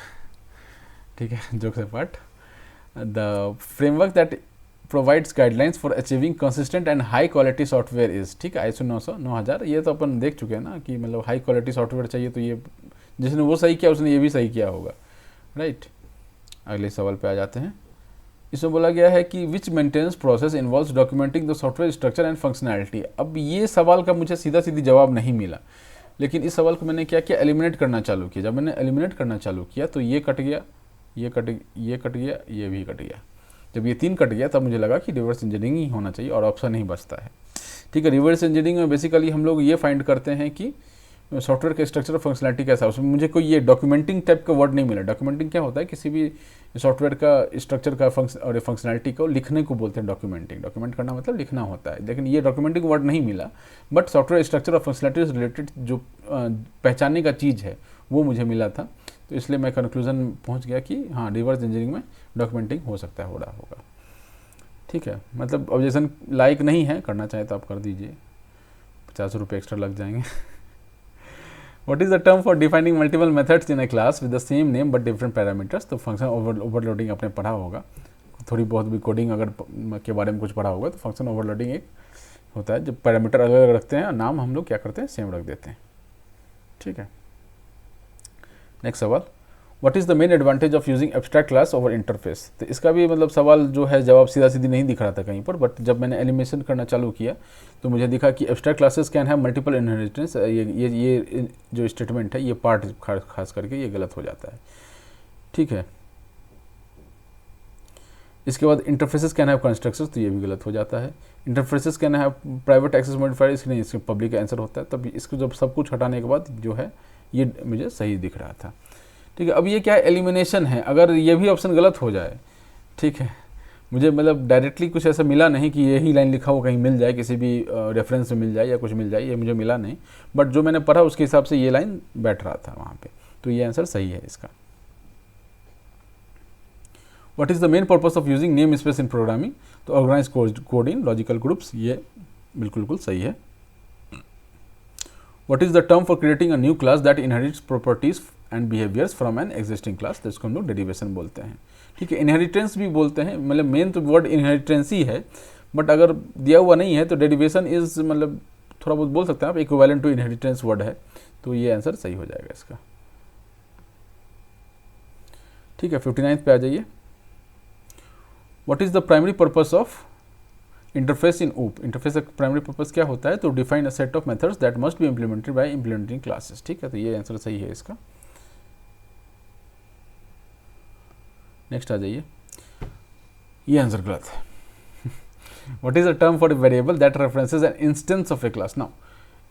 ठीक है, jokes apart. The framework that provides guidelines for achieving consistent and high quality software is, ठीक है, ISO 9000, ये तो अपन देख चुके हैं ना कि मतलब हाई क्वालिटी सॉफ्टवेयर चाहिए तो ये जिसने वो सही किया उसने ये भी सही किया होगा, राइट। अगले सवाल पे आ जाते हैं। इसमें बोला गया है कि which maintenance process involves documenting the software structure and functionality. अब ये सवाल का मुझे सीधा सीधी जवाब नहीं मिला, लेकिन इस सवाल को मैंने क्या किया, एलिमिनेट करना चालू किया। जब मैंने एलिमिनेट करना चालू किया तो ये कट गया, ये कट गया, ये भी कट गया। जब ये 3 कट गया तब मुझे लगा कि रिवर्स इंजीनियरिंग ही होना चाहिए और ऑप्शन ही बचता है, ठीक है। रिवर्स इंजीनियरिंग में बेसिकली हम लोग ये फाइंड करते हैं कि सॉफ्टवेयर का स्ट्रक्चर और फंक्शनलिटी कैसा है। उसमें मुझे कोई ये डॉक्यूमेंटिंग टाइप का वर्ड नहीं मिला। डॉक्यूमेंटिंग क्या होता है, किसी भी सॉफ्टवेयर का स्ट्रक्चर का फंक्शन और फंक्शनलिटी को लिखने को बोलते हैं डॉक्यूमेंटिंग। डॉक्यूमेंट करना मतलब लिखना होता है, लेकिन ये डॉक्यूमेंटिंग वर्ड नहीं मिला। बट सॉफ्टवेयर स्ट्रक्चर और फंक्शनलिटी से रिलेटेड जो पहचानने का चीज़ है वो मुझे मिला था, तो इसलिए मैं कंक्लूजन पहुँच गया कि हाँ, रिवर्स इंजीनियरिंग में डॉक्यूमेंटिंग हो सकता है, हो रहा होगा, ठीक है। मतलब ऑब्जेक्शन लाइक नहीं है, करना चाहे तो आप कर दीजिए, 50 रुपये एक्स्ट्रा लग जाएंगे। What is the term for defining multiple methods in a class with the same name but different parameters? तो फंक्शन ओवरलोडिंग आपने पढ़ा होगा, थोड़ी बहुत भी कोडिंग अगर के बारे में कुछ पढ़ा होगा तो फंक्शन ओवरलोडिंग एक होता है जब पैरामीटर अलग अलग रखते हैं, नाम हम लोग क्या करते हैं, सेम रख देते हैं, ठीक है। नेक्स्ट सवाल, what is the main advantage of using abstract class over interface. तो इसका भी मतलब सवाल जो है जवाब सीधा सीधी नहीं दिख रहा था कहीं पर, बट जब मैंने एलिमिनेशन करना चालू किया तो मुझे दिखा कि abstract classes can have multiple inheritance. ये जो स्टेटमेंट है, ये पार्ट खास करके ये गलत हो जाता है, ठीक है। इसके बाद इंटरफेसेस कैन हैव कंस्ट्रक्शंस, तो ये भी गलत हो जाता है। Interfaces can have private access modifier, इसके नहीं, इसके पब्लिक का आंसर होता है। तब इसको जब सब कुछ हटाने के बाद जो है ये मुझे सही दिख रहा था, ठीक है। अब ये क्या है, एलिमिनेशन है। अगर ये भी ऑप्शन गलत हो जाए, ठीक है, मुझे मतलब डायरेक्टली कुछ ऐसा मिला नहीं कि यही लाइन लिखा हो कहीं मिल जाए, किसी भी रेफरेंस में मिल जाए या कुछ मिल जाए, ये मुझे मिला नहीं। बट जो मैंने पढ़ा उसके हिसाब से ये लाइन बैठ रहा था वहाँ पे, तो ये आंसर सही है इसका। What is the main purpose of using name space in programming, तो organise code in logical groups, ये बिल्कुल सही है। What is the term for creating a new class that inherits properties and behaviours from an existing class, तो इसको हम लोग derivation बोलते हैं, ठीक है। इनहेरिटेंस भी बोलते हैं, मतलब मेन तो वर्ड इनहेरिटेंस ही है, बट अगर दिया हुआ नहीं है तो डेरिवेशन इज मतलब थोड़ा बहुत बोल सकते हैं आप, इक्विवेलेंट टू इनहेरिटेंस वर्ड है, तो ये आंसर सही हो जाएगा इसका, ठीक है। 59 पे आ जाइए। What is the primary purpose of interface in OOP, interface का प्राइमरी पर्पस क्या होता है, तो define a set of methods that must be implemented by implementing classes, ठीक है, तो ये आंसर सही है इसका। नेक्स्ट आ जाइए, ये आंसर गलत है। What is a term for variable that references an instance of A class. Now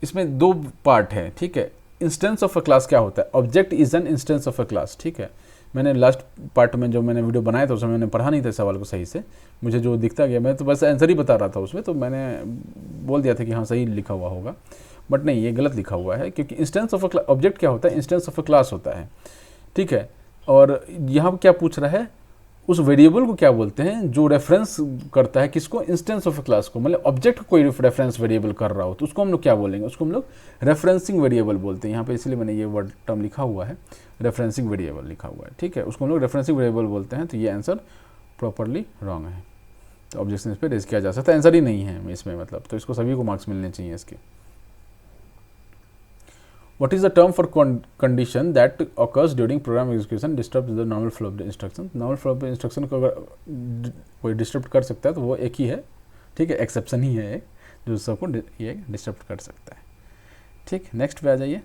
इसमें 2 पार्ट है, ठीक है। इंस्टेंस ऑफ अ क्लास क्या होता है, object is an instance of a class, ठीक है। मैंने लास्ट पार्ट में जो मैंने वीडियो बनाया था उसमें मैंने पढ़ा नहीं था सवाल को सही से, मुझे जो दिखता गया मैं तो बस आंसर ही बता रहा था उसमें, तो मैंने बोल दिया था कि हाँ सही लिखा हुआ होगा, बट नहीं, ये गलत लिखा हुआ है, क्योंकि इंस्टेंस ऑफ अ ऑब्जेक्ट क्या होता है, इंस्टेंस ऑफ अ क्लास होता है, ठीक है। और यहाँ पर क्या पूछ रहा है, उस वेरिएबल को क्या बोलते हैं जो रेफरेंस करता है किसको, इंस्टेंस ऑफ अ क्लास को, मतलब ऑब्जेक्ट कोई रेफरेंस वेरिएबल कर रहा हो तो उसको हम लोग क्या बोलेंगे, उसको हम लोग रेफरेंसिंग वेरिएबल बोलते हैं। यहाँ पे इसलिए मैंने ये वर्ड टर्म लिखा हुआ है, रेफरेंसिंग वेरिएबल लिखा हुआ है, ठीक है, उसको हम लोग रेफरेंसिंग वेरिएबल बोलते हैं, तो ये आंसर प्रॉपरली रॉन्ग है, तो ऑब्जेक्शन इस पर रेज किया जा सकता है, आंसर ही नहीं है इसमें मतलब, तो इसको सभी को मार्क्स मिलने चाहिए इसके। What is the term for condition that occurs during program execution disturbs the normal flow of the instruction? Normal flow of the instruction को अगर कोई डिस्टर्ब कर सकता है तो वो एक ही है, ठीक है, एक्सेप्शन ही है एक जो सबको ये डिस्टर्ब कर सकता है, ठीक। नेक्स्ट पे आ जाइए।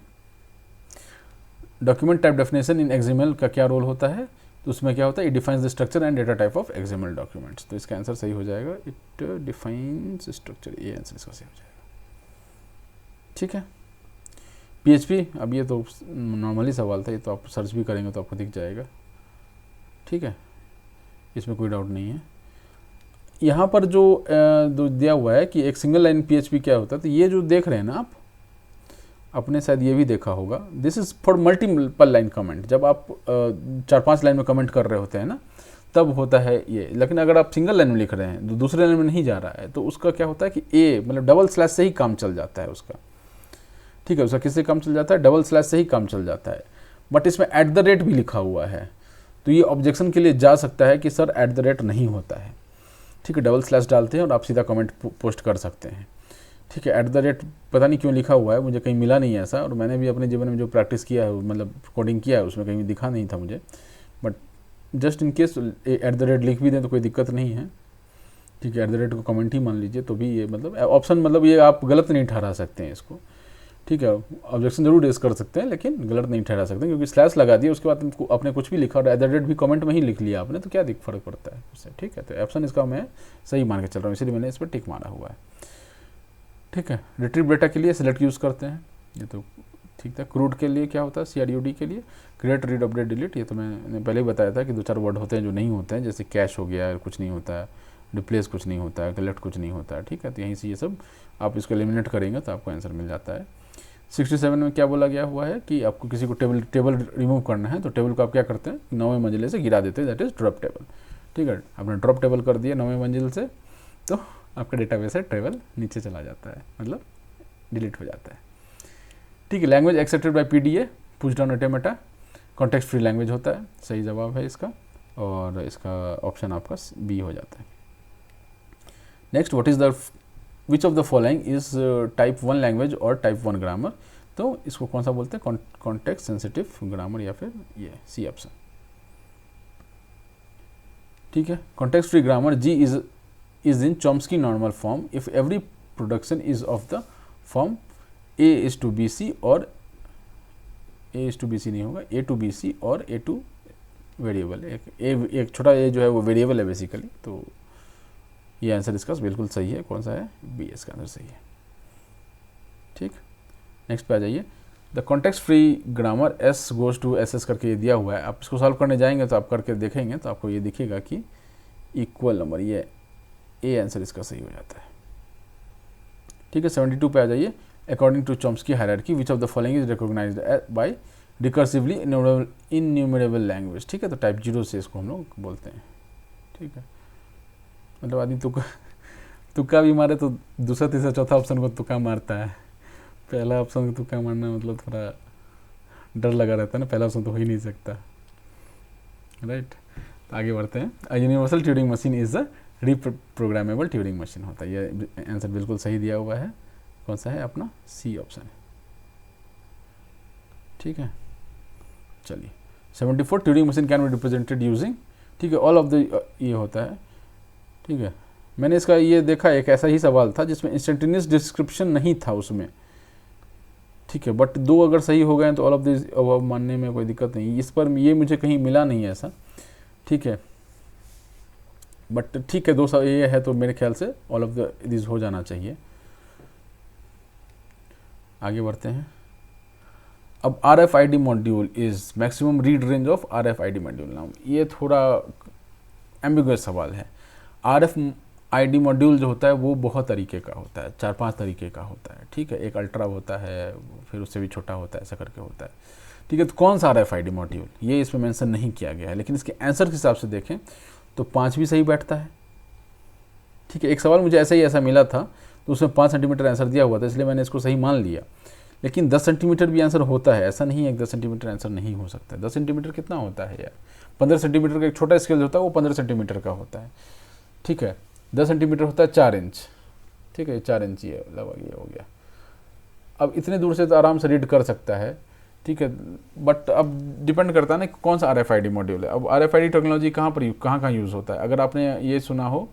Document type definition in XML का क्या रोल होता है, तो उसमें क्या होता है, it defines the structure and data type of XML documents, तो इसका आंसर सही हो जाएगा, इट डिफाइंस स्ट्रक्चर, ये आंसर इसका सही हो जाएगा, ठीक है। PHP, अब ये तो नॉर्मली सवाल था, ये तो आप सर्च भी करेंगे तो आपको दिख जाएगा, ठीक है, इसमें कोई डाउट नहीं है। यहाँ पर जो दिया हुआ है कि एक सिंगल लाइन PHP क्या होता है, तो ये जो देख रहे हैं ना आप, आपने शायद ये भी देखा होगा, this is for multiple line comment. जब आप 4-5 लाइन में कमेंट कर रहे होते हैं ना, तब होता है ये। लेकिन अगर आप सिंगल लाइन में लिख रहे हैं, दूसरे लाइन में नहीं जा रहा है, तो उसका क्या होता है कि ए मतलब डबल स्लैश से ही काम चल जाता है उसका, ठीक है। उसका किससे काम चल जाता है? डबल स्लैश से ही काम चल जाता है। बट इसमें एट द रेट भी लिखा हुआ है, तो ये ऑब्जेक्शन के लिए जा सकता है कि सर एट द रेट नहीं होता है, ठीक है। डबल स्लैश डालते हैं और आप सीधा कमेंट पोस्ट कर सकते हैं, ठीक है। एट द रेट पता नहीं क्यों लिखा हुआ है, मुझे कहीं मिला नहीं है ऐसा, और मैंने भी अपने जीवन में जो प्रैक्टिस किया है, मतलब कोडिंग किया है, उसमें कहीं दिखा नहीं था मुझे। But just in case at the rate लिख भी दें तो कोई दिक्कत नहीं है, ठीक है। एट द रेट को कमेंट ही मान लीजिए, तो भी ये मतलब ऑप्शन, मतलब ये आप गलत नहीं ठहरा सकते हैं इसको, ठीक है। ऑब्जेक्शन जरूर रेज कर सकते हैं, लेकिन गलत नहीं ठहरा सकते, क्योंकि स्लैश लगा दिया उसके बाद आपने कुछ भी लिखा और एट द रेट भी कमेंट में ही लिख लिया आपने, तो क्या फर्क पड़ता है उससे, ठीक है। तो ऑप्शन इसका मैं सही मान के चल रहा हूँ, इसलिए मैंने इस पर टिक मारा हुआ है, ठीक है। रिट्रीव डेटा के लिए सिलेक्ट यूज़ करते हैं, ये तो ठीक था। क्रूड के लिए क्या होता है? CRUD के लिए क्रिएट, रीड, अपडेट, डिलीट, ये तो मैंने पहले ही बताया था कि 2-4 वर्ड होते हैं जो नहीं होते हैं, जैसे कैश हो गया, कुछ नहीं होता है, रिप्लेस कुछ नहीं होता है, कलेक्ट कुछ नहीं होता है, ठीक है। तो यहीं से ये सब आप इसको एलिमिनेट करेंगे तो आपको आंसर मिल जाता है। 67 में क्या बोला गया हुआ है कि आपको किसी को टेबल रिमूव करना है, तो टेबल को आप क्या करते हैं? 9वें मंजिले से गिरा देते हैं, दैट इज़ ड्रॉप टेबल, ठीक है। आपने ड्रॉप टेबल कर दिया 9वें मंजिल से, तो आपका डेटाबेस है टेबल नीचे चला जाता है, मतलब डिलीट हो जाता है, ठीक है। Language accepted by PDA, push down automata, context free language होता है, सही जवाब है इसका, और इसका ऑप्शन आपका B हो जाता है। Next, what is the which of the following is type 1 language और टाइप 1 ग्रामर? तो इसको कौन सा बोलते हैं? कॉन्टेक्स्ट सेंसिटिव ग्रामर, या फिर ये C ऑप्शन, ठीक है। Context free grammar G is in Chomsky normal form if every production is of the form A:BC और A:BC नहीं होगा, A:BC और A2 वेरिएबल, एक छोटा a जो है वो वेरिएबल है बेसिकली, तो ये आंसर इसका बिल्कुल सही है। कौन सा है? B, इसका आंसर सही है, ठीक। नेक्स्ट पे आ जाइए। The context free grammar S goes to SS करके ये दिया हुआ है, आप इसको सॉल्व करने जाएंगे तो आप करके देखेंगे तो आपको ये दिखेगा कि इक्वल नंबर, ये A आंसर इसका सही हो जाता है, ठीक है। 72 पे आ जाइए। According to Chomsky hierarchy which of the following is recognized by recursively enumerable language, ठीक है। तो टाइप 0 से इसको हम लोग बोलते हैं, ठीक है। मतलब आदमी तुक्का भी मारे तो दूसरा तीसरा चौथा ऑप्शन को तुक्का मारता है, पहला ऑप्शन को तुक्का मारना मतलब थोड़ा डर लगा रहता है ना, पहला ऑप्शन तो हो ही नहीं सकता, राइट। तो आगे बढ़ते हैं। A universal Turing machine is a reprogrammable Turing machine होता है, ये आंसर बिल्कुल सही दिया हुआ है। कौन सा है? अपना C ऑप्शन है, ठीक है। चलिए 74, Turing machine can be represented using, ठीक है, ऑल ऑफ द, ये होता है, ठीक है। मैंने इसका ये देखा, एक ऐसा ही सवाल था जिसमें इंस्टेंटेनियस डिस्क्रिप्शन नहीं था उसमें, ठीक है। बट 2 अगर सही हो गए तो ऑल ऑफ दिस मानने में कोई दिक्कत नहीं, इस पर ये मुझे कहीं मिला नहीं है ऐसा, ठीक है। बट ठीक है, 2 ये है तो मेरे ख्याल से ऑल ऑफ द दिस हो जाना चाहिए। आगे बढ़ते हैं। अब RFID module is maximum read range of RFID module. Now ये थोड़ा एम्बिगुअस सवाल है। RFID मॉड्यूल जो होता है वो बहुत तरीके का होता है, 4-5 तरीके का होता है, ठीक है। एक अल्ट्रा होता है, फिर उससे भी छोटा होता है, ऐसा करके होता है, ठीक है। तो कौन सा RFID मॉड्यूल, ये इसमें मेंशन नहीं किया गया है, लेकिन इसके आंसर के हिसाब से देखें तो 5 भी सही बैठता है, ठीक है। एक सवाल मुझे ऐसा मिला था तो उसमें 5 सेंटीमीटर आंसर दिया हुआ था, इसलिए मैंने इसको सही मान लिया। लेकिन 10 सेंटीमीटर भी आंसर होता है, ऐसा नहीं है कि 10 सेंटीमीटर आंसर नहीं हो सकता है। 10 सेंटीमीटर कितना होता है यार? 15 सेंटीमीटर का एक छोटा स्केल होता है, वो 15 सेंटीमीटर का होता है, ठीक है। 10 सेंटीमीटर होता है 4 इंच, ठीक है। 4 इंच ये लगभग ये हो गया। अब इतने दूर से तो आराम से रीड कर सकता है, ठीक है। बट अब डिपेंड करता है ना कौन सा RFID मॉड्यूल है। अब RFID टेक्नोलॉजी कहाँ यूज़ होता है? अगर आपने ये सुना हो,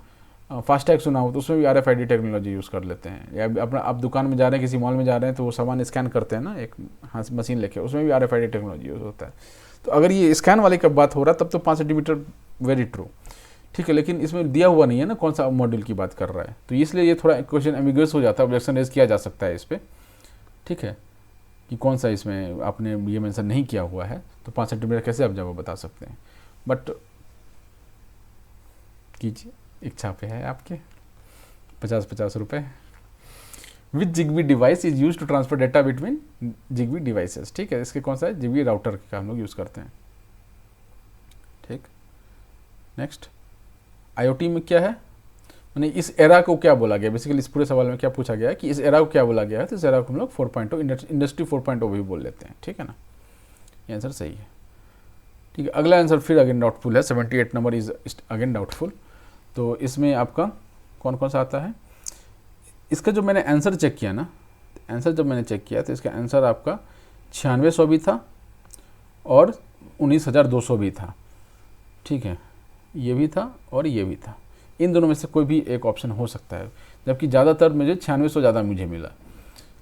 फास्टैग सुना हो, तो उसमें भी RFID टेक्नोलॉजी यूज़ कर लेते हैं। या अपना आप दुकान में जा रहे हैं, किसी मॉल में जा रहे हैं, तो वो सामान स्कैन करते हैं ना, एक हाथ मशीन लेके, उसमें भी RFID टेक्नोलॉजी यूज़ होता है। तो अगर ये स्कैन वाले का बात हो रहा है तब तो 5 सेंटीमीटर वेरी ट्रू, ठीक है। लेकिन इसमें दिया हुआ नहीं है ना कौन सा मॉड्यूल की बात कर रहा है, तो इसलिए ये थोड़ा क्वेश्चन एम्बिगुअस हो जाता है, ऑब्जेक्शन रेज किया जा सकता है इस पर, ठीक है, कि कौन सा इसमें आपने ये मेंशन नहीं किया हुआ है, तो 5 सेंटीमीटर कैसे आप जवाब बता सकते हैं। बट कीजिए, इच्छा पे है आपके। 50-50 रुपये। Which ZigBee device is use to transfer data between ZigBee devices, ठीक है। इसके कौन सा है? जिग्बी राउटर का हम लोग यूज़ करते हैं, ठीक। नेक्स्ट, आईओटी में क्या है, मैंने इस एरा को क्या बोला गया, बेसिकली इस पूरे सवाल में क्या पूछा गया है कि इस एरा को क्या बोला गया है, तो इस एरा को हम लोग 4.0 इंडस्ट्री 4.0 भी बोल लेते हैं, ठीक है ना, ये आंसर सही है। ठीक है, अगला आंसर फिर अगेन डाउटफुल है, 78 नंबर इज अगेन डाउटफुल। तो इसमें आपका कौन कौन सा आता है, इसका जो मैंने आंसर चेक किया ना, आंसर जब मैंने चेक किया तो इसका आंसर आपका 9600 भी था और 19200 भी था, ठीक है, ये भी था और ये भी था, इन दोनों में से कोई भी एक ऑप्शन हो सकता है, जबकि ज़्यादातर मुझे 9600 ज़्यादा मुझे मिला,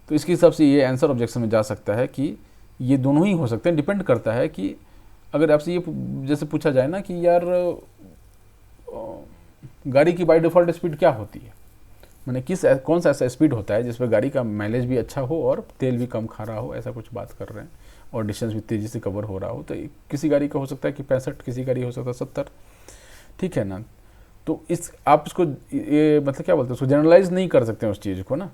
तो इसके हिसाब से ये आंसर ऑब्जेक्शन में जा सकता है कि ये दोनों ही हो सकते हैं। डिपेंड करता है कि अगर आपसे ये जैसे पूछा जाए ना कि यार गाड़ी की बाय डिफ़ॉल्ट स्पीड क्या होती है, मैंने कौन सा ऐसा स्पीड होता है जिस पर गाड़ी का माइलेज भी अच्छा हो और तेल भी कम खा रहा हो, ऐसा कुछ बात कर रहे हैं, और डिस्टेंस भी तेज़ी से कवर हो रहा हो, तो किसी गाड़ी का हो सकता है कि 65, किसी गाड़ी हो सकता है 70, ठीक है ना। तो इस आप इसको ये मतलब क्या बोलते हैं, उसको जनरलाइज नहीं कर सकते हैं उस चीज़ को ना,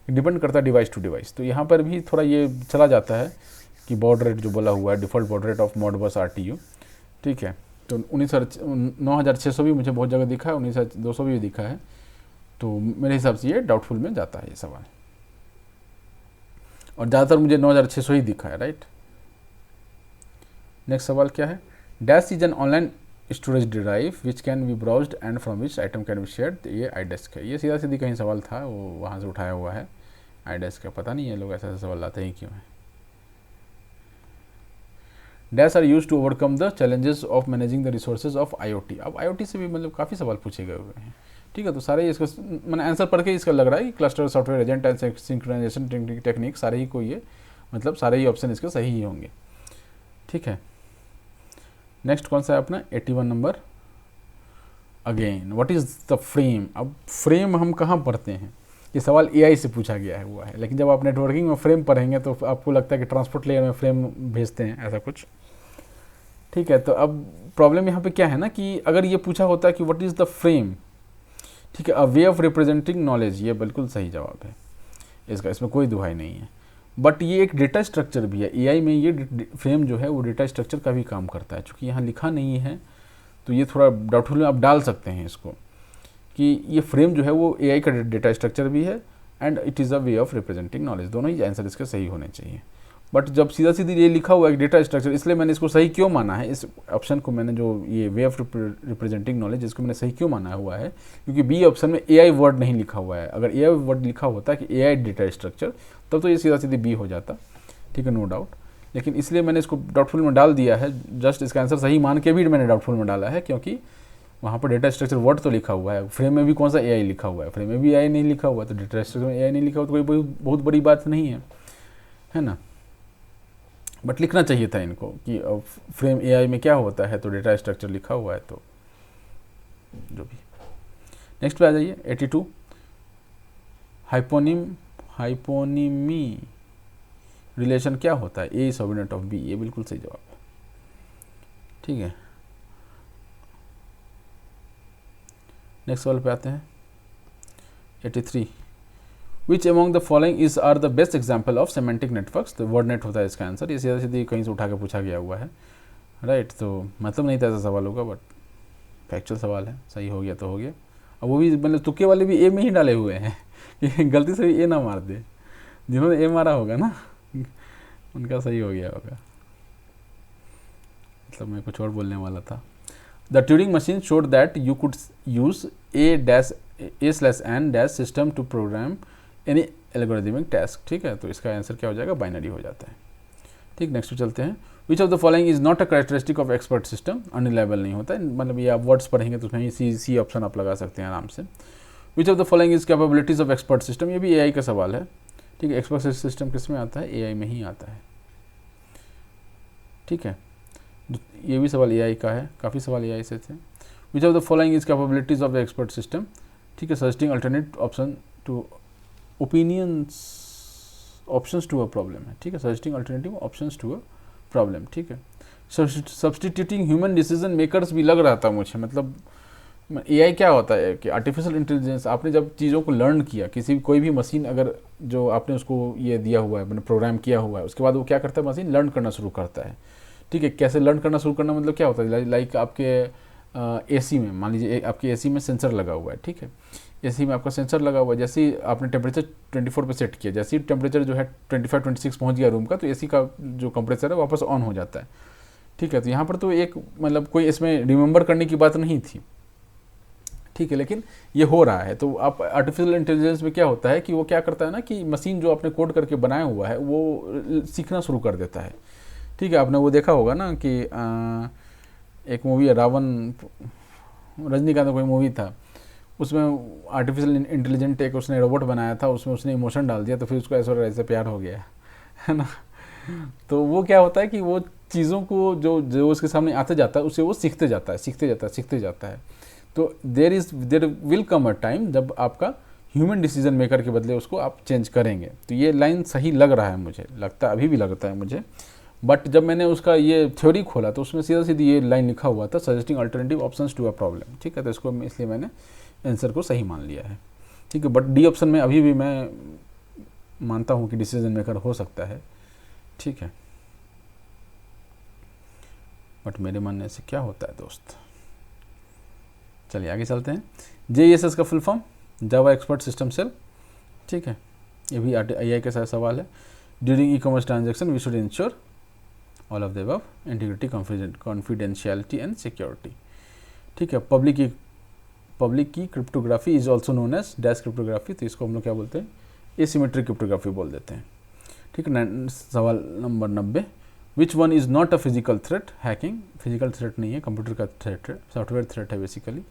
डिपेंड करता है डिवाइस टू डिवाइस। तो यहाँ पर भी थोड़ा ये चला जाता है कि बॉड रेट जो बोला हुआ है, default baud rate of Modbus RTU, ठीक है, तो 9600 भी मुझे बहुत जगह दिखा है, 19200 भी दिखा है, तो मेरे हिसाब से ये डाउटफुल में जाता है ये सवाल, और ज़्यादातर मुझे 9600 ही दिखा है, राइट। नेक्स्ट सवाल क्या है, dash is an online storage drive which can be browsed and from which item can be shared, ये iDesk है, ये सीधा सीधी कहीं सवाल था, वो वहाँ से उठाया हुआ है iDesk का, पता नहीं है लोग ऐसा सवाल लाते ही क्यों है। Dash are used to overcome the challenges of managing the resources of IoT, अब IoT से भी मतलब काफ़ी सवाल पूछे गए हुए हैं, ठीक है, तो सारे इसका मैंने आंसर पढ़ के इसका लग रहा है कि cluster software agent and synchronization technique सारे ही को ये मतलब सारे ही ऑप्शन इसके सही ही होंगे, ठीक है। नेक्स्ट कौन सा है अपना 81 number, again what is the frame. अब फ्रेम हम कहाँ पढ़ते हैं, ये सवाल AI से पूछा गया हुआ है, लेकिन जब आप नेटवर्किंग में फ्रेम पढ़ेंगे तो आपको लगता है कि ट्रांसपोर्ट लेयर में फ्रेम भेजते हैं, ऐसा कुछ, ठीक है। तो अब प्रॉब्लम यहाँ पे क्या है ना कि अगर ये पूछा होता है कि व्हाट इज़ द फ्रेम, ठीक है, अ वे ऑफ रिप्रेजेंटिंग नॉलेज, ये बिल्कुल सही जवाब है इसका, इसमें कोई दुहाई नहीं है, बट ये एक डेटा स्ट्रक्चर भी है, AI में ये फ्रेम जो है वो डेटा स्ट्रक्चर का भी काम करता है, चूँकि यहाँ लिखा नहीं है तो ये थोड़ा डाउटफुल में आप डाल सकते हैं इसको कि ये फ्रेम जो है वो AI का डेटा स्ट्रक्चर भी है and it is a way of representing knowledge, दोनों ही आंसर इसके सही होने चाहिए। बट जब सीधा सीधी ये लिखा हुआ है डेटा स्ट्रक्चर, इसलिए मैंने इसको सही क्यों माना है, इस ऑप्शन को मैंने जो ये वे ऑफ रिप्रेजेंटिंग नॉलेज इसको मैंने सही क्यों माना हुआ है, क्योंकि बी ऑप्शन में AI वर्ड नहीं लिखा हुआ है, अगर AI वर्ड लिखा होता कि AI डेटा स्ट्रक्चर तब तो ये सीधा सीधी बी हो जाता, ठीक है, नो डाउट, लेकिन इसलिए मैंने इसको डाउटफुल में डाल दिया है, जस्ट इसका आंसर सही मान के भी मैंने डाउटफुल में डाला है, क्योंकि वहाँ पर डेटा स्ट्रक्चर वर्ड तो लिखा हुआ है, फ्रेम में भी कौन सा AI लिखा हुआ है, फ्रेम में भी AI नहीं लिखा हुआ, तो डेटा स्ट्रक्चर में AI नहीं लिखा हुआ तो कोई बहुत बड़ी बात नहीं है ना, बट लिखना चाहिए था इनको कि फ्रेम AI में क्या होता है, तो डेटा स्ट्रक्चर लिखा हुआ है, तो जो भी। नेक्स्ट पे आ जाइए 82, हाइपोनिमी रिलेशन क्या होता है, A सबऑर्डिनेट ऑफ B, ये बिल्कुल सही जवाब है, ठीक है। नेक्स्ट सवाल पे आते हैं 83, which among the following is are the best example of semantic networks, तो वर्ड नेट होता है इसका आंसर, ये सीधा सीधी कहीं से उठा के पूछा गया हुआ है, राइट, तो मतलब नहीं था ऐसा सवाल होगा, बट फैक्चुअल सवाल है, सही हो गया तो हो गया। अब वो भी मतलब तुक्के वाले भी A में ही डाले हुए हैं कि गलती से भी A ना मार दे, जिन्होंने A मारा होगा ना उनका सही हो गया होगा, मतलब मैं कुछ और बोलने वाला था। The Turing machine showed that you could use A/n system to program any algorithmic task, ठीक है, तो इसका आंसर क्या हो जाएगा, बाइनरी हो जाता है, ठीक। नेक्स्ट पे चलते हैं, विच of the following is not a characteristic of expert system, unreliable नहीं होता है, मतलब ये आप वर्ड्स पढ़ेंगे तो उसमें सी ऑप्शन आप लगा सकते हैं आराम से। विच of the following is capabilities of expert system, ये भी AI का सवाल है, ठीक है, एक्सपर्ट सिस्टम किस में आता है, AI में ही आता है, ठीक है, ये भी सवाल AI का है, काफ़ी सवाल AI से थे। Which of the following is capabilities of the expert system, ठीक है, suggesting alternate option to options to a problem है, ठीक है, suggesting alternative options to a problem, ठीक है। सब्सटीट्यूटिंग ह्यूमन डिसीजन मेकर्स भी लग रहा था मुझे, मतलब AI क्या होता है कि आर्टिफिशियल इंटेलिजेंस, आपने जब चीज़ों को लर्न किया, कोई भी मशीन अगर जो आपने उसको ये दिया हुआ है, मैंने प्रोग्राम किया हुआ है, उसके बाद वो क्या करता है, मशीन लर्न करना शुरू करता है, ठीक है। कैसे लर्न करना शुरू करना मतलब क्या होता है, लाइक आपके एसी में, मान लीजिए आपकी एसी में सेंसर लगा हुआ है, ठीक है, एसी में आपका सेंसर लगा हुआ है, जैसे ही आपने टेम्परेचर 24 पे सेट किया, जैसे ही टेम्परेचर जो है 25-26 पहुंच गया रूम का, तो एसी का जो कंप्रेसर है वापस ऑन हो जाता है, ठीक है। तो यहाँ पर तो एक मतलब कोई इसमें रिमेंबर करने की बात नहीं थी, ठीक है, लेकिन ये हो रहा है। तो आप आर्टिफिशियल इंटेलिजेंस में क्या होता है कि वो क्या करता है ना कि मशीन जो आपने कोड करके बनाया हुआ है वो सीखना शुरू कर देता है, ठीक है। आपने वो देखा होगा ना कि एक मूवी है रावण, रजनीकांत का कोई मूवी था, उसमें आर्टिफिशियल इंटेलिजेंट एक उसने रोबोट बनाया था, उसमें उसने इमोशन डाल दिया तो फिर उसको ऐसा ऐसे प्यार हो गया है ना। तो वो क्या होता है कि वो चीज़ों को जो जो उसके सामने आते जाता है उससे वो सीखते जाता है, सीखते जाता है। तो there will come a time जब आपका ह्यूमन डिसीजन मेकर के बदले उसको आप चेंज करेंगे। तो ये लाइन सही लग रहा है, मुझे लगता है, अभी भी लगता है मुझे, बट जब मैंने उसका ये थ्योरी खोला तो उसमें सीधा सीधी ये लाइन लिखा हुआ था, suggesting alternative options to a problem, ठीक है। तो इसको इसलिए मैंने आंसर को सही मान लिया है, ठीक है। बट डी ऑप्शन में अभी भी मैं मानता हूँ कि डिसीजन मेकर हो सकता है, ठीक है, बट मेरे मानने से क्या होता है दोस्त। चलिए आगे चलते हैं। JESS का full form Java expert system shell, ठीक है, ये भी AI के साथ सवाल है। During e commerce transaction we should ensure all of the above, integrity, confidentiality and security, ठीक है। Public key cryptography is also known as dash cryptography, तो इसको हम लोग क्या बोलते हैं, एसिमेट्रिक क्रिप्टोग्राफी बोल देते हैं, ठीक है। सवाल number 90, which one is not a physical threat, hacking physical threat नहीं है, कंप्यूटर का थ्रेट है, सॉफ्टवेयर थ्रेट है बेसिकली,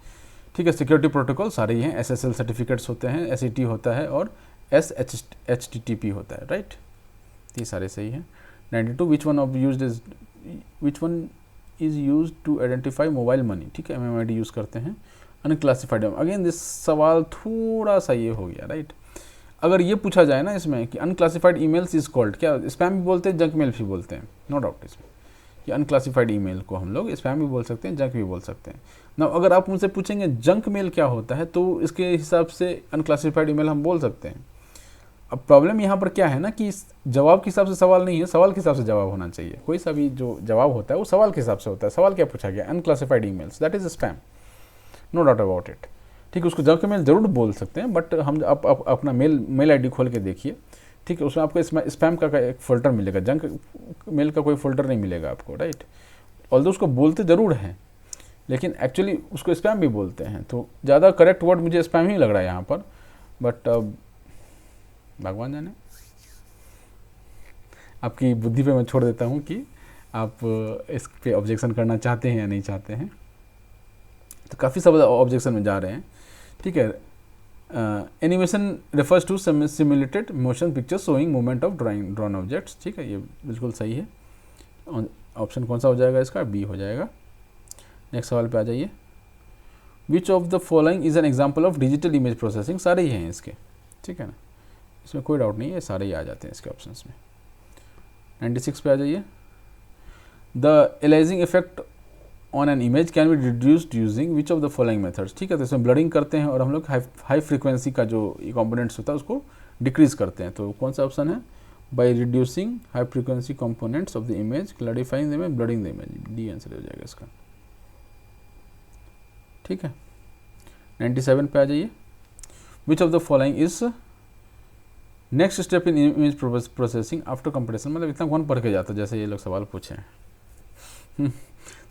ठीक है। सिक्योरिटी प्रोटोकॉल सारे ही हैं, SSL सर्टिफिकेट्स होते हैं, SET होता है और HTTP होता है, राइट, ये सारे सही हैं। 92, which one is use to identify mobile money, ठीक है, MMID यूज़ करते हैं। अनक्लासिफाइड, अगेन दिस सवाल थोड़ा सा ये हो गया, राइट। अगर ये पूछा जाए ना इसमें कि अनक्लासिफाइड ईमेल्स इज कॉल्ड, क्या स्पैम भी बोलते हैं, जंक मेल भी बोलते हैं, नो डाउट इसमें कि अनक्लासिफाइड ईमेल को हम लोग स्पैम भी बोल सकते हैं, जंक भी बोल सकते हैं ना। अगर आप मुझसे पूछेंगे जंक मेल क्या होता है तो इसके हिसाब से अनक्लासिफाइड ईमेल हम बोल सकते हैं। अब प्रॉब्लम यहाँ पर क्या है ना कि जवाब के हिसाब से सवाल नहीं है, सवाल के हिसाब से जवाब होना चाहिए। कोई सा भी जो जवाब होता है वो सवाल के हिसाब से होता है। सवाल क्या पूछा गया, unclassified emails, that is spam, no doubt about it, ठीक है। उसको जंक मेल जरूर बोल सकते हैं, बट हम अपना मेल आईडी खोल के देखिए, ठीक है, उसमें आपको स्पैम का एक फ़ोल्डर मिलेगा, जंक मेल का कोई फ़ोल्डर नहीं मिलेगा आपको, राइट। ऑल्दो उसको बोलते ज़रूर हैं लेकिन एक्चुअली उसको स्पैम भी बोलते हैं, तो ज़्यादा करेक्ट वर्ड मुझे स्पैम ही लग रहा है यहाँ पर, बट भगवान जाने, आपकी बुद्धि पे मैं छोड़ देता हूँ कि आप इस पे ऑब्जेक्शन करना चाहते हैं या नहीं चाहते हैं। तो काफ़ी सब ऑब्जेक्शन में जा रहे हैं, ठीक है। Animation refers to simulated motion picture showing movement of drawn objects, ठीक है, ये बिल्कुल सही है। ऑप्शन कौन सा हो जाएगा इसका, बी हो जाएगा। नेक्स्ट सवाल पे आ जाइए। विच of the following is an example of digital image processing, सारे ही हैं इसके, ठीक है ना, इसमें कोई डाउट नहीं है, सारे ही आ जाते हैं इसके ऑप्शंस में। 96 पे आ जाइए। The aliasing effect on an image can be reduced using which of the following methods, ठीक है। तो इसमें ब्लरिंग करते हैं और हम लोग हाई फ्रीक्वेंसी का जो कॉम्पोनेंट्स होता है उसको डिक्रीज करते हैं। तो कौन सा ऑप्शन है, by reducing high frequency components of the image, clarifying the image, blurring the image, D answer हो जाएगा इसका, ठीक है। 97 पे आ जाइए। विच of the following is next step in image processing after compression, मतलब इतना कौन पढ़ के जाता है जैसे ये लोग सवाल पूछे हैं।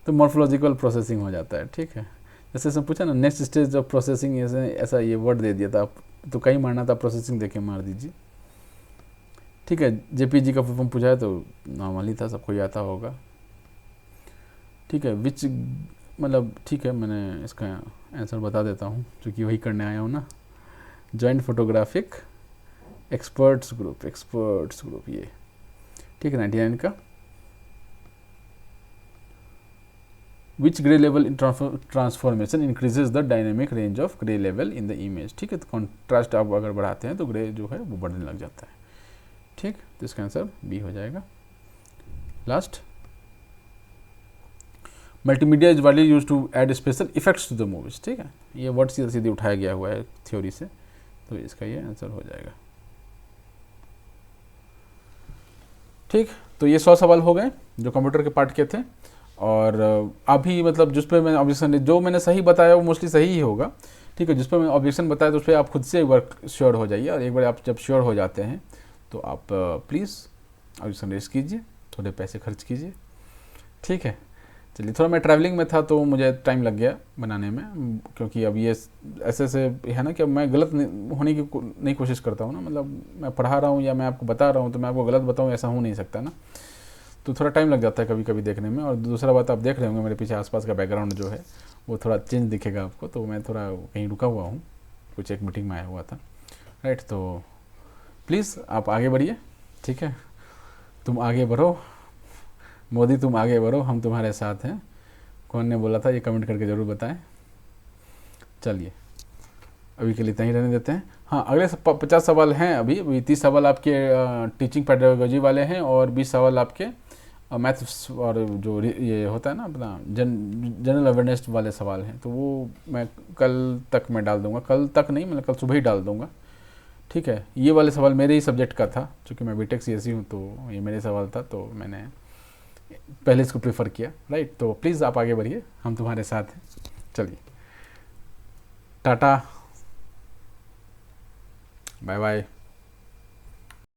तो मॉर्फोलॉजिकल प्रोसेसिंग हो जाता है, ठीक है। जैसे इसमें पूछा ना नेक्स्ट स्टेज ऑफ प्रोसेसिंग, ऐसा ये वर्ड दे दिया था, आप तो कहीं मारना था, प्रोसेसिंग देके मार दीजिए, ठीक है। JPG का फुल फॉर्म पूछा है तो नॉर्मल ही था, सबको ही आता होगा, ठीक है। विच मतलब ठीक है, मैंने इसका आंसर बता देता हूँ क्योंकि वही करने आया हूँ ना। जॉइंट फोटोग्राफिक एक्सपर्ट्स ग्रुप ये, ठीक है। 99 का which grey level in transformation increases the dynamic range of grey level in the image, ठीक है। तो कॉन्ट्रास्ट आप अगर बढ़ाते हैं तो ग्रे जो है वो बढ़ने लग जाता है, ठीक। तो इसका आंसर बी हो जाएगा। Last, multimedia is widely used to add special effects to the movies, ठीक है। ये वर्ड सीधा सीधे उठाया गया हुआ है थ्योरी से, तो इसका ये आंसर हो जाएगा, ठीक। तो ये 100 सवाल हो गए जो कंप्यूटर के पार्ट के थे। और आप भी मतलब जिस पे मैंने ऑब्जेक्शन, जो मैंने सही बताया वो मोस्टली सही ही होगा, ठीक है। जिस पर मैंने ऑब्जेक्शन बताया तो उस पर आप खुद से एक बार श्योर हो जाइए, और एक बार आप जब श्योर हो जाते हैं तो आप प्लीज़ ऑब्जेक्शन रेज कीजिए, थोड़े पैसे खर्च कीजिए, ठीक है। चलिए, थोड़ा मैं ट्रैवलिंग में था तो मुझे टाइम लग गया बनाने में, क्योंकि अब ये ऐसे है ना कि अब मैं गलत होने की नहीं कोशिश करता हूँ ना, मतलब मैं पढ़ा रहा हूँ या मैं आपको बता रहा हूँ तो मैं आपको गलत बताऊँ, ऐसा हो नहीं सकता ना। तो थोड़ा टाइम लग जाता है कभी कभी देखने में। और दूसरा बात, आप देख रहे होंगे मेरे पीछे आसपास का बैकग्राउंड जो है वो थोड़ा चेंज दिखेगा आपको, तो मैं थोड़ा कहीं रुका हुआ हूँ, कुछ एक मीटिंग में आया हुआ था, राइट। तो प्लीज़ आप आगे बढ़िए, ठीक है। तुम आगे बढ़ो मोदी, तुम आगे बढ़ो, हम तुम्हारे साथ हैं। कौन ने बोला था ये कमेंट करके ज़रूर बताएं। चलिए, अभी के लिए इतना ही रहने देते हैं। हाँ, अगले 50 सवाल हैं, अभी 30 सवाल आपके टीचिंग पेडागोजी वाले हैं, और 20 सवाल आपके मैथ्स और जो ये होता है ना अपना जनरल अवेयरनेस वाले सवाल हैं। तो वो मैं कल तक मैं डाल दूंगा, कल तक नहीं, मतलब कल सुबह ही डाल दूंगा, ठीक है। ये वाले सवाल मेरे ही सब्जेक्ट का था, क्योंकि मैं बीटेक सीएसई हूँ, तो ये मेरे सवाल था, तो मैंने पहले इसको प्रेफर किया, राइट। तो प्लीज़ आप आगे बढ़िए, हम तुम्हारे साथ हैं। चलिए, टाटा, बाय बाय।